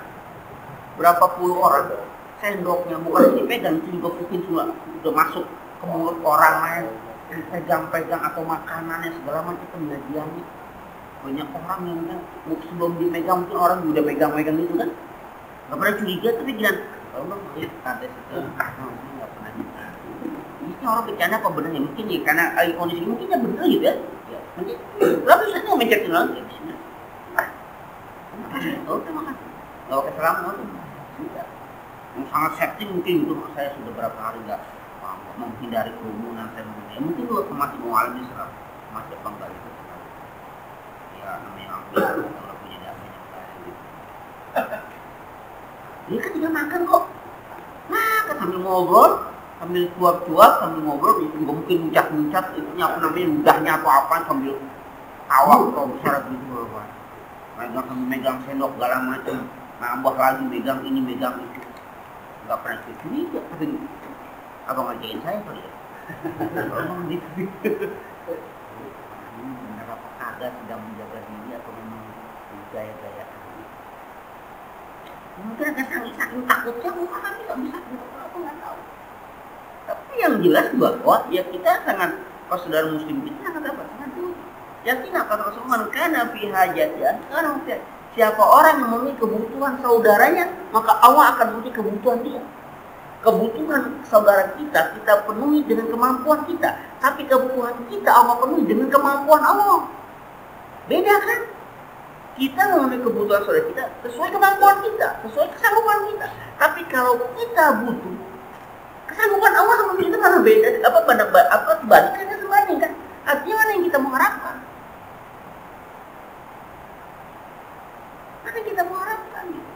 berapa puluh orang, sendoknya bukan dipegang, itu juga mungkin sudah masuk ke mulut orang lain, pegang-pegang atau makanannya segala macam penyajiannya. Banyak orang yang kan sebelum dipegang mungkin orang udah pegang-pegang itu kan, nggak pernah curiga tapi bilang, kalau nggak lihat ada sesuatu, nggak pernah juga. Ini orang bercanda apa benernya mungkin ya karena kondisi mungkinnya bener gitu ya. Lalu saya mau mencetin lagi. Oh, terima kasih. Kalau kesalahan tidak. Yang sangat safety mungkin itu saya sudah berapa hari nggak menghindari kerumunan saya mungkin juga masih mau alami serap masih bangga itu. Ya namanya kalau punya damanya gitu. Dia kan juga makan kok. Makan sambil ngobrol, sambil cuap-cuap, sambil ngobrol itu nggak mungkin muncak-muncak itu apa namanya ludahnya atau apa sambil awak atau besar gitu loh. megang sendok segala macam, nambah lagi megang ini megang itu, nggak pernah curiga. Abang ngerjain saya kali ya. Abang gitu. Ini benar apa kagak sedang menjaga diri atau memang gaya-gayaan? Mungkin agak saking takutnya, kan bisa aku nggak tahu. Tapi yang jelas bahwa ya kita sangat, kalau saudara muslim kita sangat apa? Sangat dulu. Yakin akan Rasulullah karena fi hajatnya. Sekarang siapa orang yang memenuhi kebutuhan saudaranya, maka Allah akan memenuhi kebutuhan dia. Kebutuhan saudara kita penuhi dengan kemampuan kita. Tapi kebutuhan kita Allah penuhi dengan kemampuan Allah. Beda kan? Kita memenuhi kebutuhan saudara kita sesuai kemampuan kita, sesuai kesanggupan kita. Tapi kalau kita butuh, kesanggupan Allah sama kita mana beda? Apa kebalikannya sebanding kan? Artinya mana yang kita mengharapkan? Mana yang kita mengharapkan? Gitu.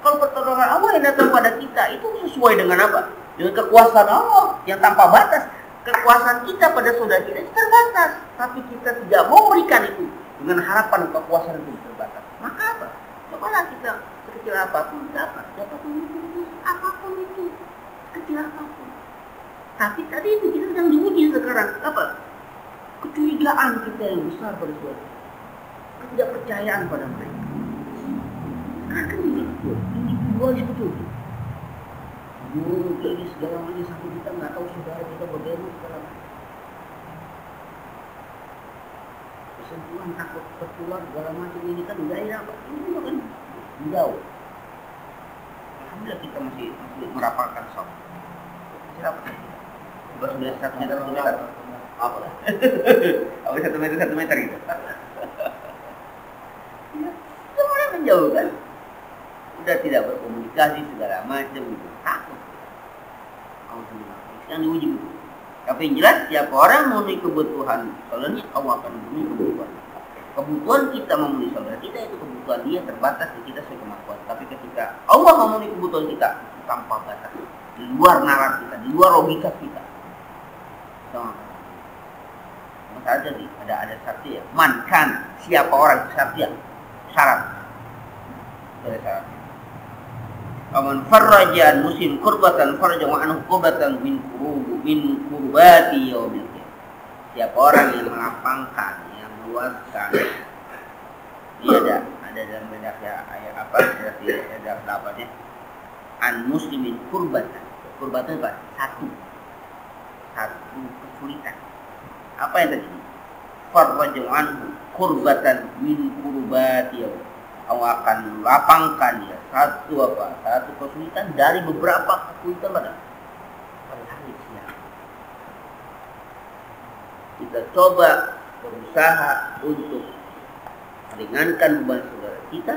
Kalau pertolongan Allah yang datang pada kita itu sesuai dengan apa? Dengan kekuasaan Allah yang tanpa batas. Kekuasaan kita pada saudara kita itu terbatas, tapi kita tidak mau berikan itu dengan harapan kekuasaan itu terbatas. Maka apa? Cobalah kita sekecil apapun dapat itu, apapun itu, kecil apapun. Tapi tadi itu kita sedang diuji sekarang apa? Kecurigaan kita yang besar pada saudara, ketidakpercayaan pada mereka. Sekarang kan individualis betul. Jadi segala macam sampai kita nggak tahu saudara kita bagaimana segala macam. Kesentuhan takut tertular segala macam ini kan udah ya apa? Ini juga kan jauh. Alhamdulillah kita masih merapalkan sok. Masih rapat. Baru 1 meter apa lah? Apa 1 meter gitu. Ya, semua menjauh kan. Udah tidak berkomunikasi segala macam gitu. Takut. Yang diuji itu. Tapi yang jelas siapa orang memenuhi kebutuhan saudaranya, Allah akan memenuhi kebutuhan. Kebutuhan kita memenuhi saudara kita itu kebutuhan dia terbatas di kita sesuai kemampuan. Tapi ketika Allah memenuhi kebutuhan kita tanpa batas, di luar nalar kita, di luar logika kita. Sama saja nih, ada syarat ya. Mankan siapa orang syarat. Ada syarat. Aman farrajan muslim kurbatan farrajan wa anhu kurbatan min kurbati yaumil qiyamah. Siapa orang yang melapangkan, yang meluaskan. Dia ada dalam redaksi ayat apa? Redaksi dapatnya an muslimin kurbatan. Kurbatan apa? Satu kesulitan. Apa yang tadi? Farrajan anhu kurbatan min kurbati yaumil. Allah akan lapangkan ya satu kesulitan dari beberapa kesulitan pada hari siang. Kita coba berusaha untuk meringankan beban saudara kita.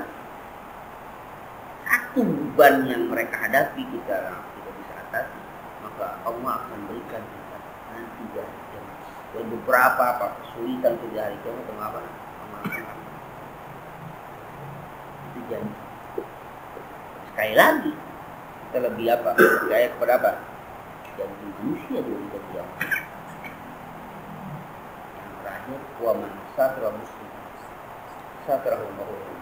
Satu beban yang mereka hadapi kita bisa atasi, maka Allah akan berikan kita nanti dari beberapa kesulitan di hari kiamat atau apa? Jadi sekali lagi kita lebih apa? Percaya kepada apa? Janji manusia dulu kita. Yang terakhir, wa man satara muslim satarahu Allah.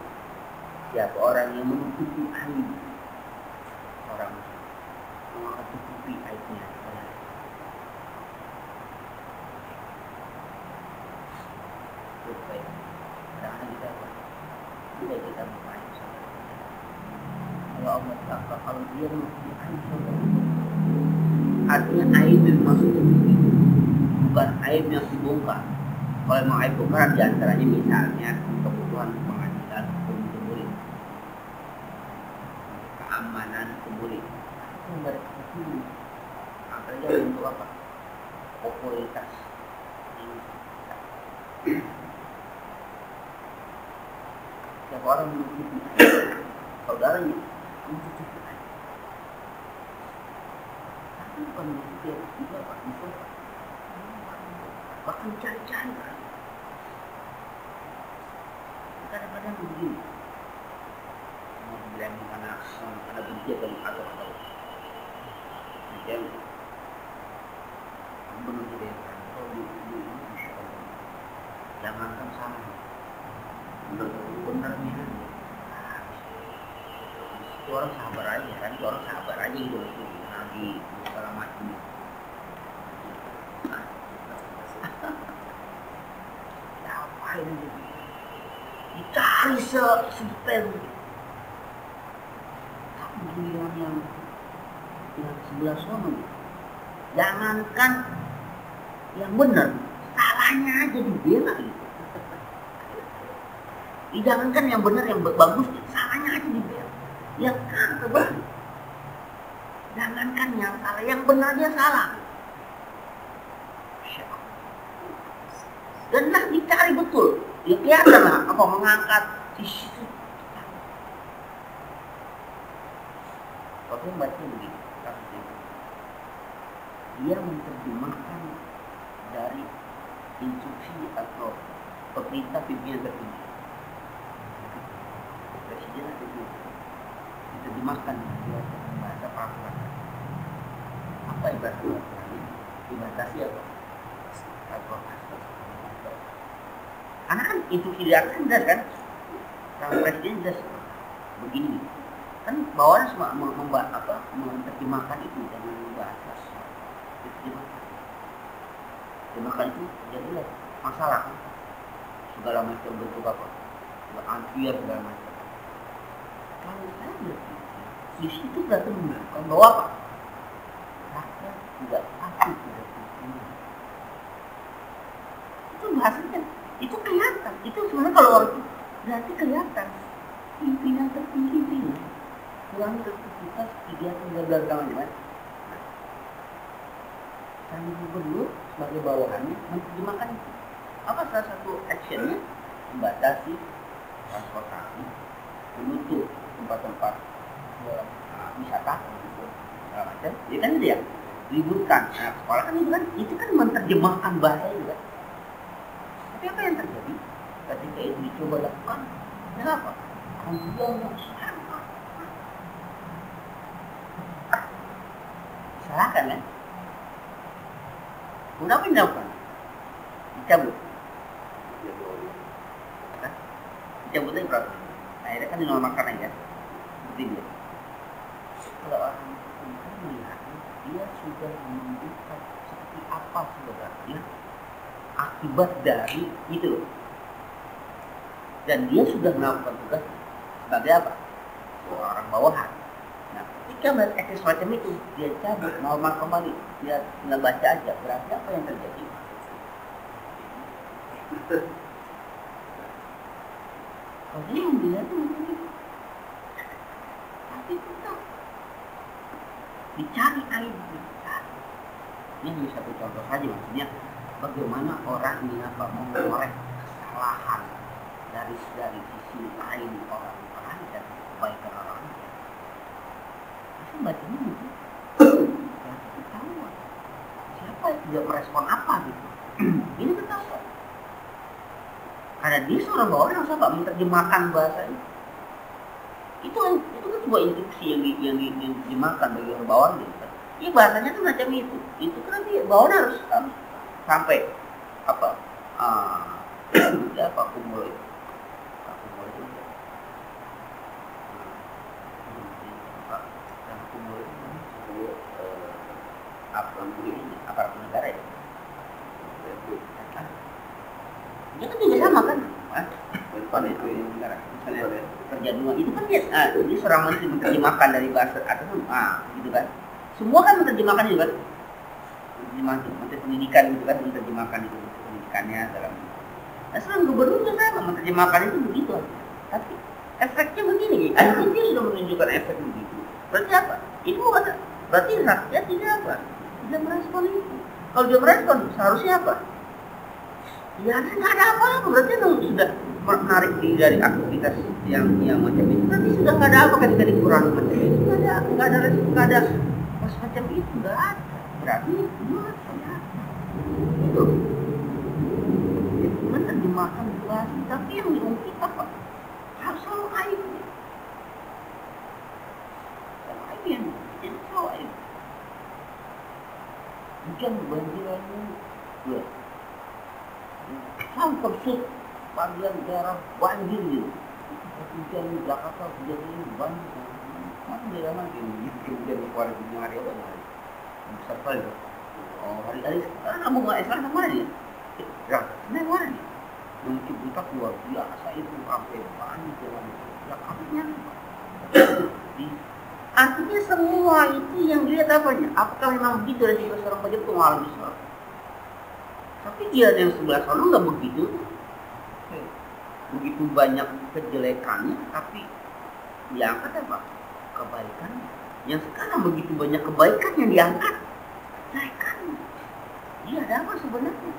Siapa orang yang menutupi aib orang muslim, maka tutupi aibnya. Baik. Kadang-kadang kita apa? Tidak kita bukan. Allah Ta'ala kalau dia menutupi aib artinya aib yang masuk bukan aib yang dibongkar. Kalau memang aib bongkar diantaranya misalnya kebutuhan pengadilan kemudian keamanan kemudian artinya untuk apa? Popularitas siapa orang menutupi aib saudaranya menutupi aib. Tapi bukan menutupi aib juga Pak, bahkan cari-cari kan. Kadang-kadang begini. Mau bilang karena benci atau Kemudian benar tidak jangankan sama benar-benar orang sabar aja kan, itu orang sabar aja gitu itu Nabi segala macam. Apa ini? Dicari sedetail. Tapi yang sebelah sana, jangankan yang benar, salahnya aja dibela gitu. Jangankan yang benar, yang bagus, salahnya aja dibela. Ya kan kebalik. Jangankan yang salah, yang benar dia salah. Dan lah dicari betul. Ya kelihatan lah apa mengangkat di situ. Tapi baca begini, dia menerjemahkan dari instruksi atau perintah pimpinan tertinggi. Presiden atau diterjemahkan dalam bahasa peraturan. Apa ibarat peraturan? Dibatasi atau karena kan instruksi di atas kan kalau presiden jelas begini kan bawaan semua menerjemahkan itu dengan bahasa terjemahkan itu jadilah masalah kan segala macam bentuk apa antier segala macam. Kalau saya berpikir di situ berarti menunjukkan bahwa apa rakyat tidak patuh pada ini. Itu bahasanya itu kelihatan. Itu sebenarnya kalau orang berarti kelihatan pimpinan tertinggi ini kurang beraktivitas 3-13 tahun ya. Kami gubernur sebagai bawahannya menerjemahkan itu. Apa salah satu actionnya? Membatasi transportasi, menutup tempat-tempat wisata, segala macam. Jadi kan dia liburkan anak sekolah kan itu kan menerjemahkan bahasa itu kan. Tapi apa yang terjadi ketika itu dicoba lakukan? Kenapa? Kemudian yang sama. Salahkan kan? Kenapa yang dilakukan? Dicabut. Dicabutnya berapa? Akhirnya kan dinormalkan aja. Seperti dia. Kalau orang itu melihat dia sudah menunjukkan seperti apa sebenarnya akibat dari itu, dan dia sudah melakukan tugas sebagai apa? Orang bawahan. Nah, ketika melihat ekses semacam itu, dia cabut normal kembali, dia tinggal baca aja. Berarti apa yang terjadi? Kalau dia melihat itu mungkin itu, tapi tetap dicari aib. Ini hanya satu contoh saja, maksudnya bagaimana orang ini apa mengorek kesalahan dari sisi lain orang lain dan kebaikan orang lain. Masa bacanya gitu? Ya ketahuan. Siapa yang tidak merespon apa gitu? Ini ketahuan. Karena dia seorang bawahan yang sahabat menerjemahkan bahasa itu. Itu kan sebuah instruksi yang diterjemahkan bagi orang bawahan gitu. Ini bahasanya tuh macam itu. Itu kan dia bawahan harus sampai apa apa kumul itu aparatur negara ya. Dia kan juga sama kan? Pada itu negara. Misalnya kerja dua itu kan dia seorang menteri menerjemahkan dari bahasa atas gitu kan. Semua kan menerjemahkan juga kan. Menteri pendidikan gitu kan menerjemahkan itu pendidikannya dalam. Nah, seorang gubernur juga sama menerjemahkan itu begitu. Tapi efeknya begini, akhirnya dia sudah menunjukkan efek begitu. Berarti apa? Itu berarti rakyat tidak apa? Tidak merespon itu. Kalau dia merespon, seharusnya apa? Ya nggak ada apa-apa. Berarti sudah menarik diri dari aktivitas yang macam itu. Berarti sudah nggak ada apa ketika dikurangi macam itu. Nggak ada semacam itu, nggak ada. Berarti itu itu menerjemahkan bahasa, tapi yang diungkit apa? Harus selalu aib. Selalu aib yang jadi selalu aib. Bukan banjirannya, ya. Sampai persut bagian daerah banjir gitu. Hujan di Jakarta, hujan ini banjir. Mana dia lama kemudian keluar di hari apa hari besar kali. Oh hari-hari sekarang kamu nggak sekarang kemana dia? Ya, ini mana dia? Mungkin kita luar biasa itu sampai banyak orang itu. Ya kamunya artinya semua itu yang dilihat apanya? Apakah memang begitu dari seorang pajak itu mengalami sholat? Tapi dia yang sebelah sana nggak begitu. Begitu banyak kejelekannya, tapi diangkat apa? Kebaikannya. Yang sekarang begitu banyak kebaikan yang diangkat, kebaikannya. Dia ada apa sebenarnya?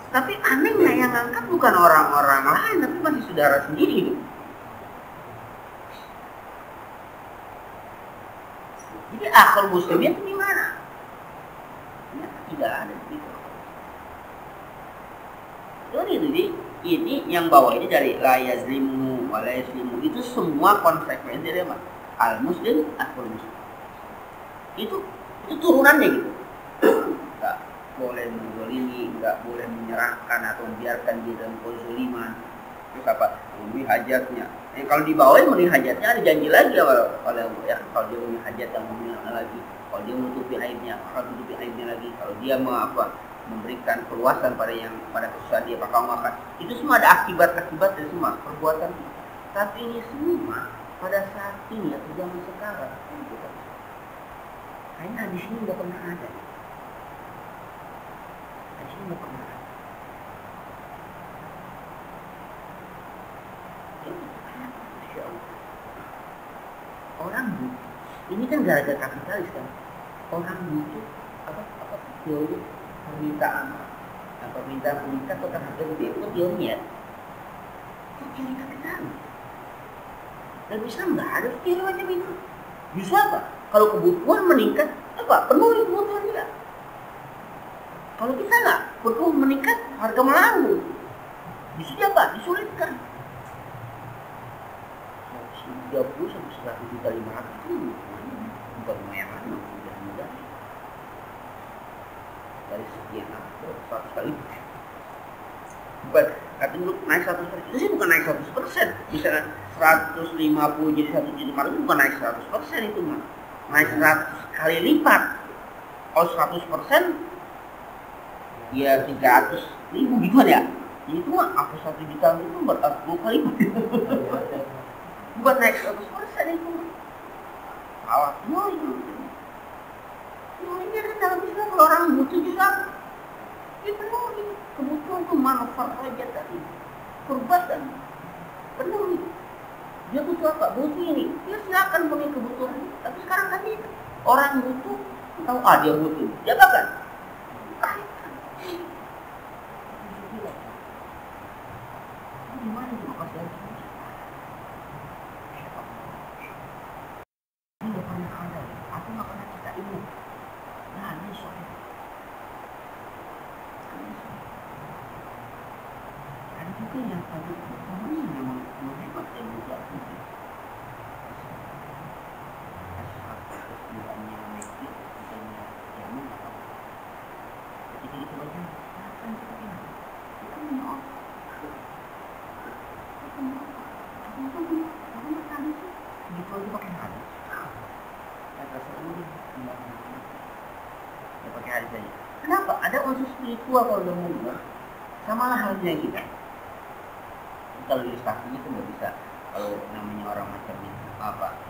Tapi anehnya yang angkat bukan orang-orang lain, tapi masih saudara sendiri. Jadi akal muslimnya itu gimana? Ya, tidak ada gitu. Jadi ini yang bawah ini dari la yazlimu wa la yaslimu itu semua konsekuensi dari apa? Al muslim akal muslim. Itu turunannya gitu. Enggak boleh menzalimi, enggak boleh menyerahkan atau membiarkan dia dalam kezaliman. Terus apa? Memenuhi hajatnya. Kalau di bawah memenuhi hajatnya ada janji lagi oleh Allah ya. Kalau dia memenuhi hajat yang memenuhi lagi, kalau dia menutupi aibnya, akan tutupi aibnya lagi. Kalau dia memberikan keluasan pada kesusahan dia, maka makan. Itu semua ada akibat-akibat dari semua perbuatan. Tapi ini semua pada saat ini atau zaman sekarang, kayaknya hadis ini nggak pernah ada. Hadis ini nggak pernah ada. Orang butuh. Ini kan gara-gara kapitalis kan. Orang butuh apa teori permintaan meningkat atau harga gede itu teorinya. Itu teori kapitalis. Dan Islam nggak ada teori macam itu. Justru apa? Kalau kebutuhan meningkat, penuhi kebutuhan dia. Kalau kita nggak perlu meningkat, harga melambung. Justru apa? Disulitkan. 30 sampai 100.500.000 itu bukan lumayan lagi, mudah-mudahan dari sekian 100 kali bukan artinya naik 100%. Itu sih bukan naik 100%. Misalkan 150 jadi 1.500.000 itu bukan naik 100% itu mah. Naik 100 kali lipat. Kalau 100% ya 300.000 gituan ya. Itu mah apa 1 juta itu berarti 10 kali lipat. Bukan naik 100% itu. Awak itu. Ini kan dalam Islam kalau orang butuh juga dia penuhi kebutuhan itu manfaat aja tadi. Kurban penuhi. Dia butuh apa? Butuh ini. Dia silakan penuhi kebutuhan. Tapi sekarang kan ini orang butuh tahu dia butuh. Dia bahkan gimana itu pas lagi? Aku nggak pernah cerita ini. Nah, ini soal. Ada juga yang tadi ini memang hebat yang juga itu. Bilangnya Messi, bilangnya Yamin apa? Ketika itu baca, akan seperti ini. Kita menolak. Kita menolak. Aku nggak tahu sih. Gitu aja pakai hadis. Ya pakai hadis saja. Kenapa? Ada unsur spiritual kalau udah ngomong. Sama lah halnya kita. Kalau ilustrasinya itu nggak bisa. Kalau namanya orang macam ini,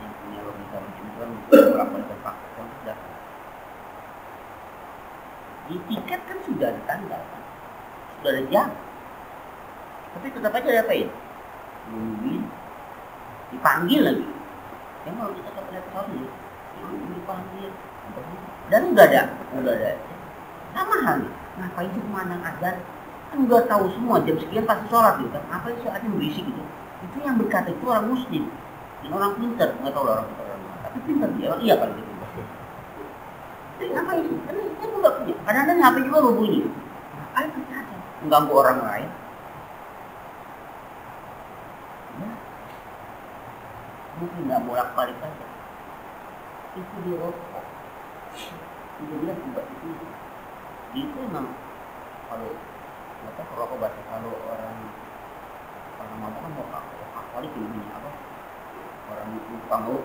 yang punya logika macam itu kan melakukan fakta kan sudah. Di tiket kan sudah ada tanggal kan, sudah ada jam. Tapi tetap aja diapain? Nungguin, dipanggil lagi. Yang mau kita lihat soalnya. Dipanggil dan udah ada sama halnya. Ngapain sih kemandang azan kan udah tahu semua jam sekian pasti sholat gitu kan, apa sih ada yang berisik gitu. Itu yang berkata itu orang muslim dan orang pintar, nggak tahu orang pintar tapi pintar dia iya kalau gitu jadi ngapain sih kan itu nggak punya kadang-kadang HP juga berbunyi ngapain ternyata mengganggu orang lain ya mungkin nggak bolak-balik aja itu di rokok itu dia juga itu memang kalau rokok bahasa kalau orang mabuk kan mau alkoholik ini apa orang lupa mau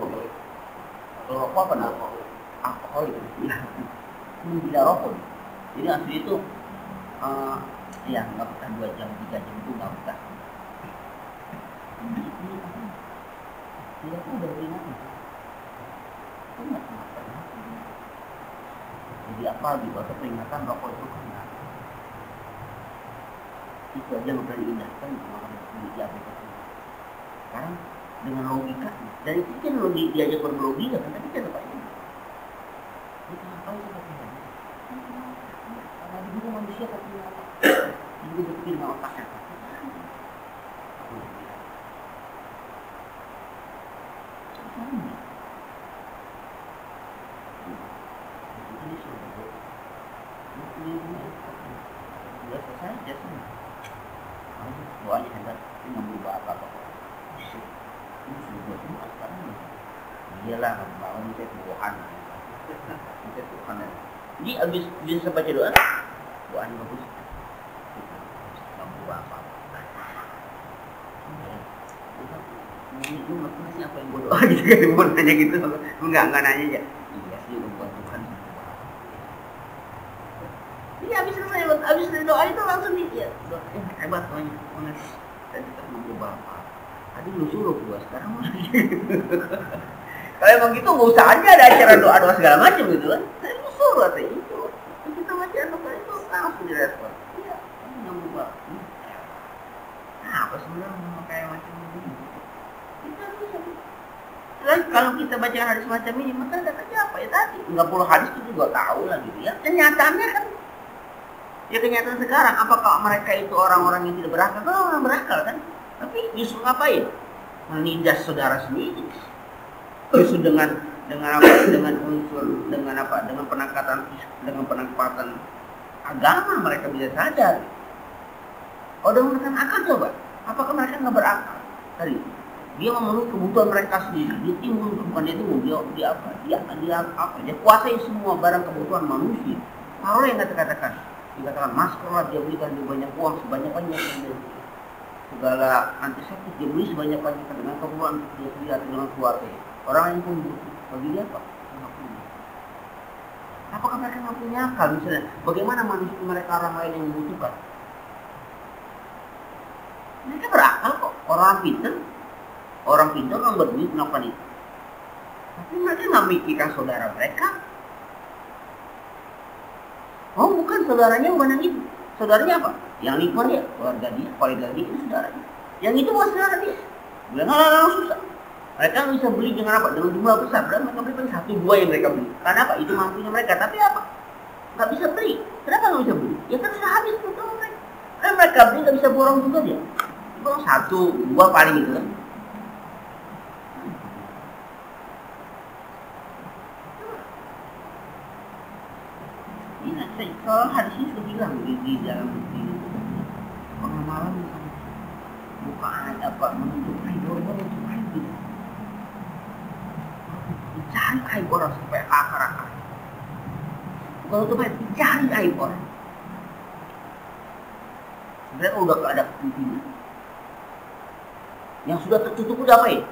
Kalau rokok apa dah? Alkohol itu. Ya. Tidak rokok. Jadi asli itu ya nggak betah 2 jam 3 jam itu nggak betah. Dia tuh udah peringatan. Itu nggak pernah. Jadi apa di bawah peringatan rokok itu kena. Itu aja nggak pernah diindahkan di aplikasi. Sekarang dengan logika dan itu kan diajak berlogika kan tapi kan apa ini? Itu apa itu katanya? Karena dulu manusia tak punya otak, dulu berpikir nggak otaknya. Biasa saja sih. Doanya hebat, tapi nggak berubah apa-apa. Ini sudah Tuhan sekarang nih. Iyalah, bangun saya Tuhan. Saya Tuhan. Jadi abis bisa baca doa, doanya bagus. Nggak berubah apa-apa. Itu maksudnya apa yang gue doa gitu kan, mau nanya gitu. Enggak nanya aja. Iya sih, buat Tuhan. Iya abis selesai, abis doa itu langsung nih, ya hebat doanya, banget. Dan kita mau berubah apa? Tadi lu suruh gua sekarang mah. Kalau emang gitu nggak usah aja ada acara doa segala macam gitu kan. Saya lu suruh katanya itu. Kita baca doa itu langsung direspon. Iya, nggak berubah. Nah, apa sebenarnya kayak macam ini? Kita bisa. Lagi kalau kita baca hadis macam ini, maka katanya apa ya tadi? Nggak perlu hadis itu juga tahu lah gitu ya. Kenyataannya kan. Ya kenyataan sekarang, apakah mereka itu orang-orang yang tidak berakal? Kan orang berakal kan? Tapi justru ngapain? Menindas saudara sendiri. Justru dengan apa? Dengan unsur, dengan apa? Dengan penempatan agama mereka bisa sadar. Oh, dengan akal coba. Apakah mereka nggak berakal? Tadi dia memenuhi kebutuhan mereka sendiri. Dia timbul bukan dia apa? Dia kuasai semua barang kebutuhan manusia. Kalau yang katakan dikatakan masker lah dia belikan dia banyak uang sebanyak-banyaknya, segala antiseptik dia beli sebanyak-banyaknya dengan keperluan dia sendiri atau dengan keluarga. Orang yang pun bagi dia apa? Nggak punya. Apakah mereka nggak punya akal misalnya? Bagaimana manusia mereka orang lain yang membutuhkan? Mereka berakal kok. Orang pintar orang berduit melakukan itu. Tapi mereka nggak mikirkan saudara mereka. Oh bukan, saudaranya bukan yang itu. Saudaranya apa? Yang nikmat dia, kolega dia itu saudaranya. Yang itu bukan saudara dia. Bilang hal-hal susah. Mereka bisa beli dengan apa? Dengan jumlah besar. Dan mereka beli paling 1-2 yang mereka beli. Karena apa? Itu mampunya mereka. Tapi apa? Nggak bisa beli. Kenapa nggak bisa beli? Ya kan sudah habis betul mereka. Karena mereka beli nggak bisa borong juga dia. Borong 1-2 paling gitu kan. Kalau hadis ini sudah bilang di dalam buku orang malam buka apa menuntut aibnya itu aib dicari aib orang sampai akar-akar. Kalau itu baik dicari aib orang. Sebenarnya udah gak ada pintunya. Yang sudah tertutup udah apa ya?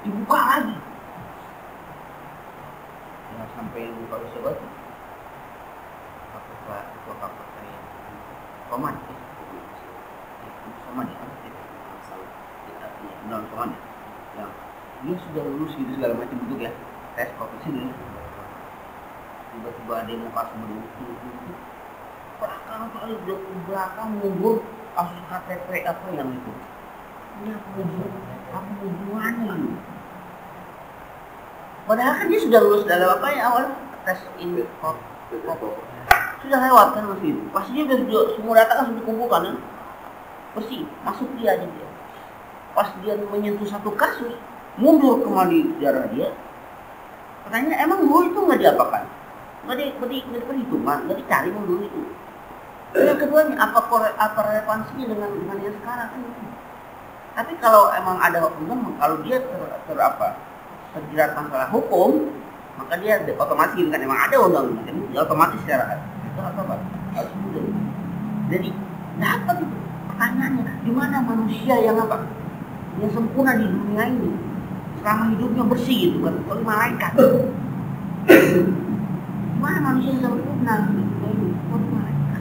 Dibuka lagi. Jangan sampai buka usaha itu. Apa kayak Roman sama dia non Roman yang dia sudah lulus gitu segala macam bentuk ya tes profesi dulu tiba-tiba ada yang mau kasih menurut belakang mundur kasus KTP apa yang itu ini apa hubungannya ini padahal kan dia sudah lulus dalam apa ya awal tes ini sudah lewat kan masih itu. Pasti dia udah semua data kan sudah dikumpulkan kan. Pasti masuk dia aja dia. Pas dia menyentuh satu kasus, mundur kembali darah dia. Pertanyaannya emang dulu itu nggak diapakan? Nggak diperhitungkan, nggak dicari dulu itu. Yang keduanya apa relevansinya dengan yang sekarang kan? Tapi kalau emang ada hukum, kalau dia terjerat masalah hukum, maka dia otomatis kan emang ada undang-undang, dia otomatis secara apa harus mudah. Jadi dapat itu pertanyaannya di mana manusia yang apa yang sempurna di dunia ini selama hidupnya bersih gitu kan, kecuali malaikat. Gimana manusia bisa berguna? Kecuali malaikat.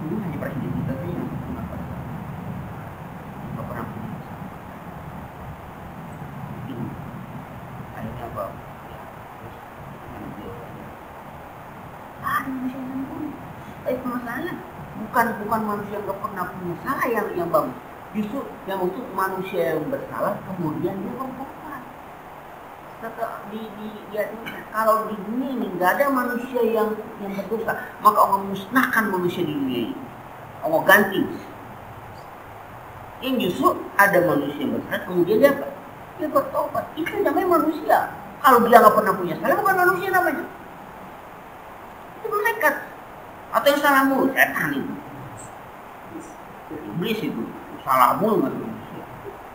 Itu hanya presiden kita saja yang pernah pada saat nggak pernah punya masalah. Mungkin akhirnya apa? Ya, terus dengan beliau saja. Ada manusia yang sempurna. Tapi masalahnya bukan manusia yang nggak pernah punya salah yang bagus. Justru yang untuk manusia yang bersalah kemudian dia bertobat. Kalau di dunia ini nggak ada manusia yang berdosa, maka Allah musnahkan manusia di dunia ini. Allah ganti. Yang justru ada manusia yang bersalah kemudian dia bertobat. Itu namanya manusia. Kalau dia nggak pernah punya salah bukan manusia namanya. Itu malaikat. Atau yang salah mulu, setan itu. Iblis itu salah mulu manusia.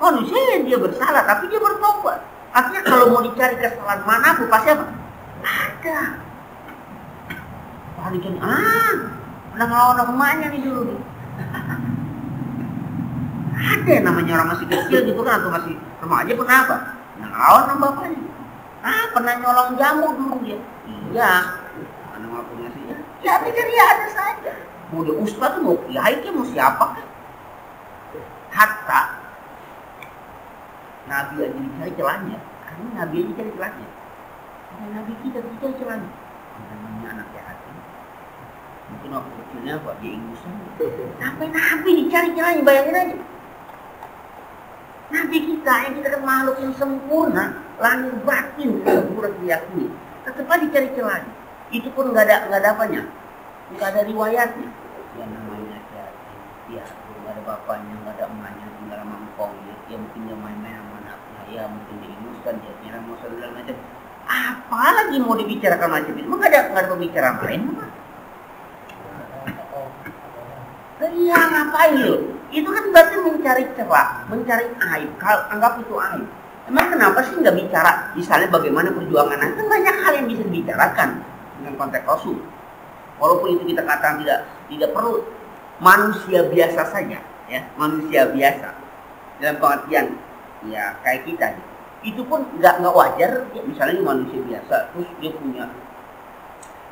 Manusia yang dia bersalah tapi dia bertobat. Artinya kalau mau dicari kesalahan mana pun pasti apa? Ada. Wah dicari, pernah ngelawan emaknya nih dulu nih. Ada yang namanya orang masih kecil gitu kan, atau masih remaja pernah apa? Yang ngelawan sama bapaknya. Pernah nyolong jamu dulu dia. Iya. Mana mau punya sih? Ya tapi kan dia ada saja. Mau dia ustaz, mau kiai, mau siapa kan? Hatta Nabi aja dicari celahnya. Karena Nabi aja dicari celahnya. Karena Nabi kita dicari celahnya. Namanya anak yatim. Mungkin waktu kecilnya apa? Dia ingusan. Sampai Nabi dicari celahnya, bayangin aja. Nabi kita yang kita kan makhluk yang sempurna, lahir batin sempurna diyakini. Tetap aja dicari celahnya. Itu pun nggak ada apanya, nggak ada riwayatnya. Yang namanya yatim, ya nggak ada bapaknya, nggak ada emaknya, tinggal sama engkongnya. Ya mungkin dia main-main sama anaknya, ya mungkin dia inuskan, dia nyerang mau segala macam. Apalagi mau dibicarakan macam itu? Nggak ada pembicaraan lain, apa? Iya ngapain lo? Itu kan berarti mencari celah, mencari aib. Kalau anggap itu aib. Emang kenapa sih nggak bicara? Misalnya bagaimana perjuangan? Kan banyak hal yang bisa dibicarakan dengan konteks Rasul. Walaupun itu kita katakan tidak perlu, manusia biasa saja, ya manusia biasa dalam pengertian ya kayak kita. Itu pun nggak wajar. Ya, misalnya manusia biasa, terus dia punya,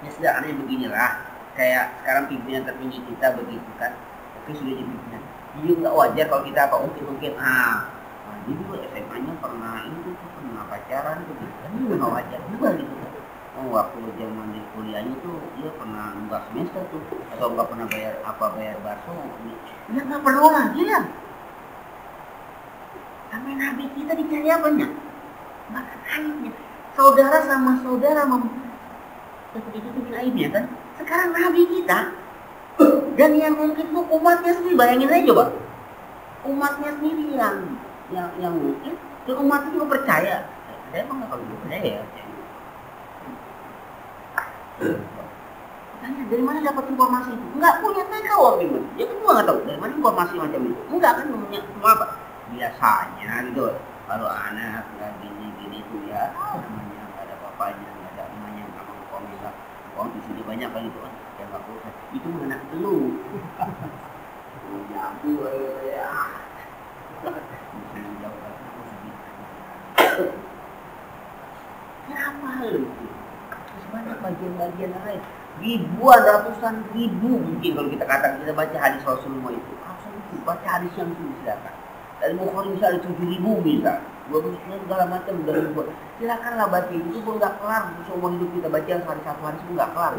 ya sederhananya beginilah. Kayak sekarang pimpinan tertinggi kita begitu kan, oke sudah jadi pimpinan. Jadi nggak wajar kalau kita apa mungkin dia juga SMA-nya pernah itu pernah pacaran gitu kan, itu nggak wajar juga gitu kan. Waktu zaman di kuliahnya tuh dia pernah nggak semester tuh atau nggak pernah bayar bakso, ya nggak perlu lagi ya. Sama Nabi kita dicari apanya? Bahkan aibnya. Saudara sama saudara itu bikin aibnya kan. Sekarang Nabi kita dan yang mungkin tuh umatnya sendiri, bayangin aja coba. Umatnya sendiri yang mungkin dan umatnya juga percaya. Saya emang nggak kalau percaya ya. Tanya dari mana dapat informasi itu? Enggak punya tahu gimana? Dia kan nggak tahu dari mana informasi macam itu. Enggak kan punya semua apa? Biasanya gitu. Kalau anak nggak gini tuh ya namanya nggak ada bapaknya, nggak ada emaknya, sama ngkong juga. Ngkong di sini banyak kali itu kan. Yang nggak usah. Itu anak lu. Jambu ya. Kenapa hal itu? Banyak bagian-bagian lain, ribuan, ratusan ribu mungkin kalau kita katakan kita baca hadis Rasulullah itu, baca hadis yang silakan. Dari Bukhari misalnya 7.000 bisa, 12 segala macam dari ribuan. Silakanlah baca itu pun nggak kelar, semua hidup kita baca satu hari pun nggak kelar.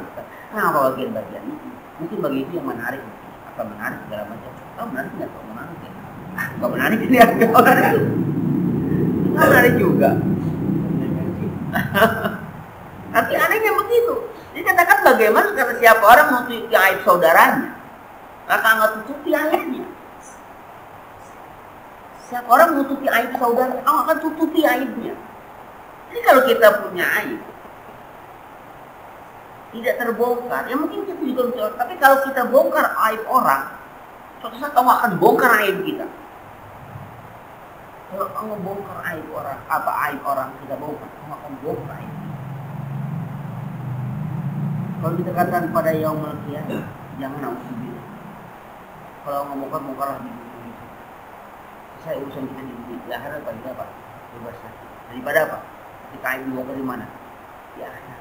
Kenapa bagian-bagian itu? Mungkin bagi itu yang menarik, apa menarik segala macam. Menarik nggak? Menarik ya? Nggak menarik ya? Nggak menarik juga. Tapi anehnya begitu. Dikatakan bagaimana karena siapa orang menutupi aib saudaranya, maka nggak tutupi aibnya. Siapa orang menutupi aib saudaranya, akan tutupi aibnya. Jadi kalau kita punya aib tidak terbongkar, ya mungkin kita juga bisa. Tapi kalau kita bongkar aib orang, suatu saat Allah akan bongkar aib kita. Kalau Allah bongkar aib orang, apa aib orang kita bongkar, Allah akan bongkar aib. Kalau kita katakan pada yaumul qiyamah, jangan auzubillah. Kalau ngomongkan bongkarlah di dunia. Saya urusan kita di akhirat paling apa? Bebas sakit. Daripada apa? Ketika aib dibongkar di mana? Di akhirat.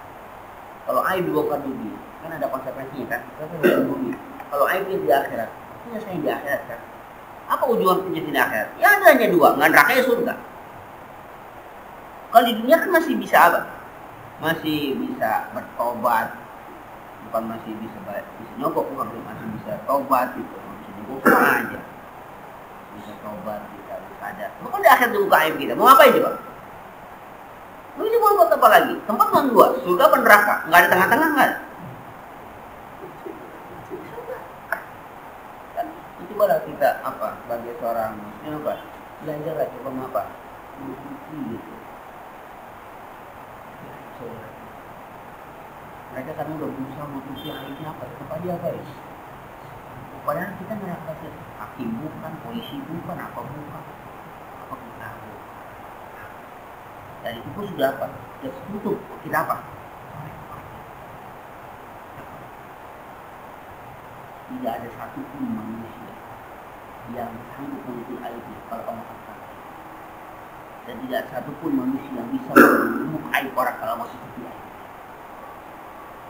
Kalau aib dibongkar di dunia, kan ada konsekuensinya kan? Kalau aibnya di akhirat, artinya saya di akhirat kan? Apa ujung penyakit di akhirat? Ya ada hanya dua, nggak neraka ya surga. Kalau di dunia kan masih bisa apa? Masih bisa bertobat, bukan masih bisa nyogok, bukan masih bisa tobat gitu, masih nyogok aja, bisa tobat, bisa sadar. Maka di akhir dibuka aib kita, mau ngapain coba? Mau coba buat apa lagi? Tempat cuma dua, surga apa neraka? Nggak ada tengah-tengah nggak ada. Cobalah kita apa sebagai seorang muslim apa belajarlah coba apa menutupi gitu. Mereka kan udah berusaha menutupi aibnya apa? Apa dia guys? Padahal kita merasa hakim bukan, polisi bukan, apa bukan, apa kita bukan. Dan itu pun sudah apa? Sudah tutup. Kita apa? Tidak ada satupun manusia yang sanggup menutupi aibnya kalau Allah katakan. Dan tidak ada satupun manusia yang bisa menutup aib orang kalau Allah tutupi aib.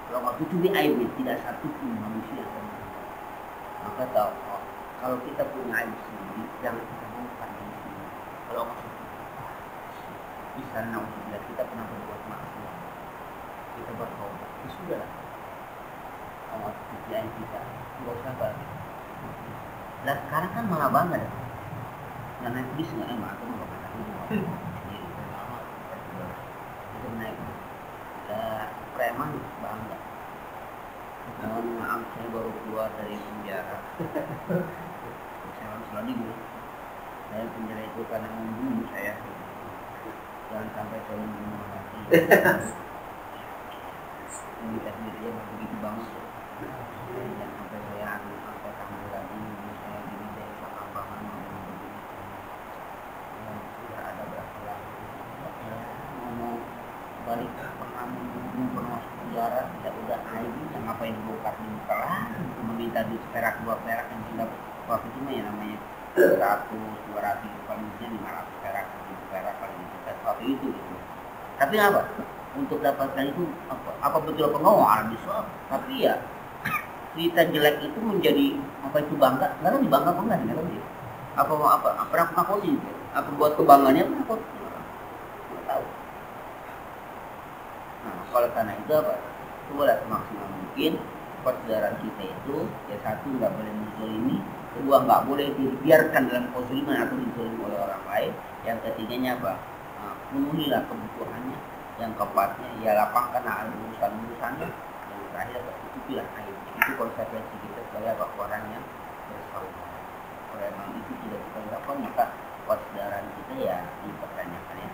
Kalau Allah tutupi aibnya, tidak satupun manusia yang bisa. Maka tahu, kalau kita punya aib sendiri, jangan kita bongkar di sini. Kalau Allah tutupi, misalnya kita pernah berbuat maksiat, kita bertobat, ya sudahlah. Allah tutupi aib kita, tidak usah lagi. Nah sekarang kan malah bangga deh. Nah naik bis nggak emak, aku mau kemana sendiri. Itu naik preman bangga. Mohon maaf saya baru keluar dari penjara. Saya harus lagi dulu. Saya penjara itu karena membunuh saya. Jangan sampai saya membunuh hati. Ini teknik dia begitu banget. Jangan sampai saya sampai tampil lagi. Balik pernah membunuh, pernah masuk penjara, tidak udah aib, yang ngapain bongkar di muka lah, meminta di perak 2 perak yang tidak waktu itu ya namanya 100, 200, paling sedikit 500 perak, 1000 perak paling sedikit waktu itu gitu. Tapi apa? Untuk dapatkan itu apa betul apa enggak ada soal. Tapi ya cerita jelek itu menjadi apa itu bangga? Nggak tahu dibangga apa enggak? Nggak tahu dia. Apa mau apa? Pernah ngakuin? Apa buat kebanggaannya? Pernah ngakuin? Nggak tahu. Nah, kalau karena itu apa? Cobalah semaksimal mungkin persaudaraan kita itu ya satu nggak boleh menzalimi, kedua nggak boleh dibiarkan dalam kezaliman atau dizalimi oleh orang lain, yang ketiganya apa? Penuhilah kebutuhannya, yang keempatnya ya lapangkan urusan-urusannya, yang terakhir tutupilah aibnya. Itu konsekuensi kita sebagai apa? Orang yang bersaudara. Kalau memang itu tidak kita lakukan maka persaudaraan kita ya dipertanyakan ya.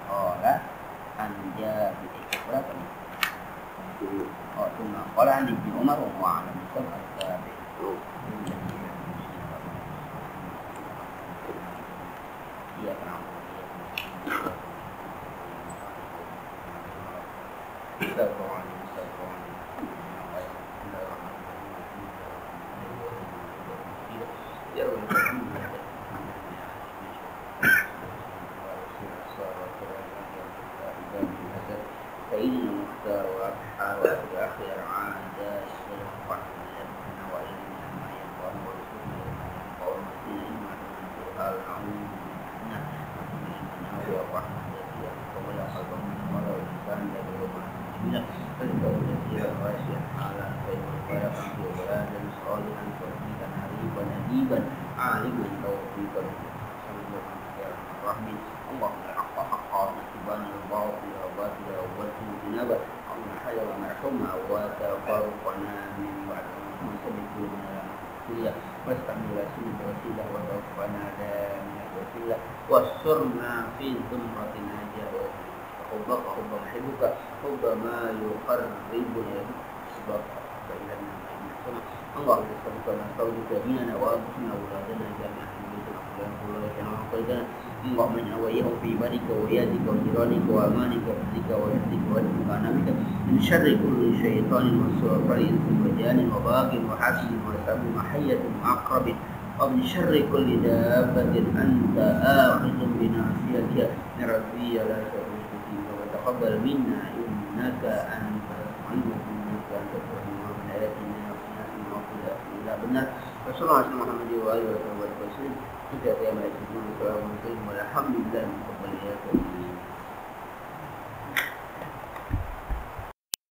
Maka anja itu berapa nih? Oh, cuma orang di Umar wa alam sabab iya kenapa? سيدنا المختار وأصحاب الأخير عادة الفرح لنا وإلينا ما ينفع ورسوله ما ينفع المسيح ما ينفع العون منا وفرحنا التي يتولى قلبه من مرة الإنسان يبلغ منا فالكون التي غاشية على خير الخلق في ولادا صالحا توفيقا عريبا نجيبا عالما توفيقا صلى الله عليه الرحمن اللهم الحق حقا ونتبان الباطل باطل ووجه جنابا اللهم حي ومرحوم وتفرقنا من بعد مسلم قلوبنا لنا واستعمل وسيلة وسيلة وتوفنا لا من الوسيلة واسترنا في زمرة الناجية حبك حب محبك حب ما يقربنا حبك بيننا وبين اللهم استغفرنا قولك ديننا وابصنا اولادنا جميعا بيتنا فلان فلان وقيدنا اللهم اجعلنا واياهم في بارك ويادك وجيرانك وامانك وحفظك ويحفظك وانامك من شر كل شيطان وسوء انس وجان وباغ وحاسد وسام وحية وعقرب wa min syarri kulli dabbatin anta akhidhun bi nasiyatiha ya rabbi ya la syarri wa taqabbal minna innaka antas samiul innaka antas samiul ayatina wa qila benar Rasulullah Muhammad wa alihi wa sallam kita yang melakukan alhamdulillah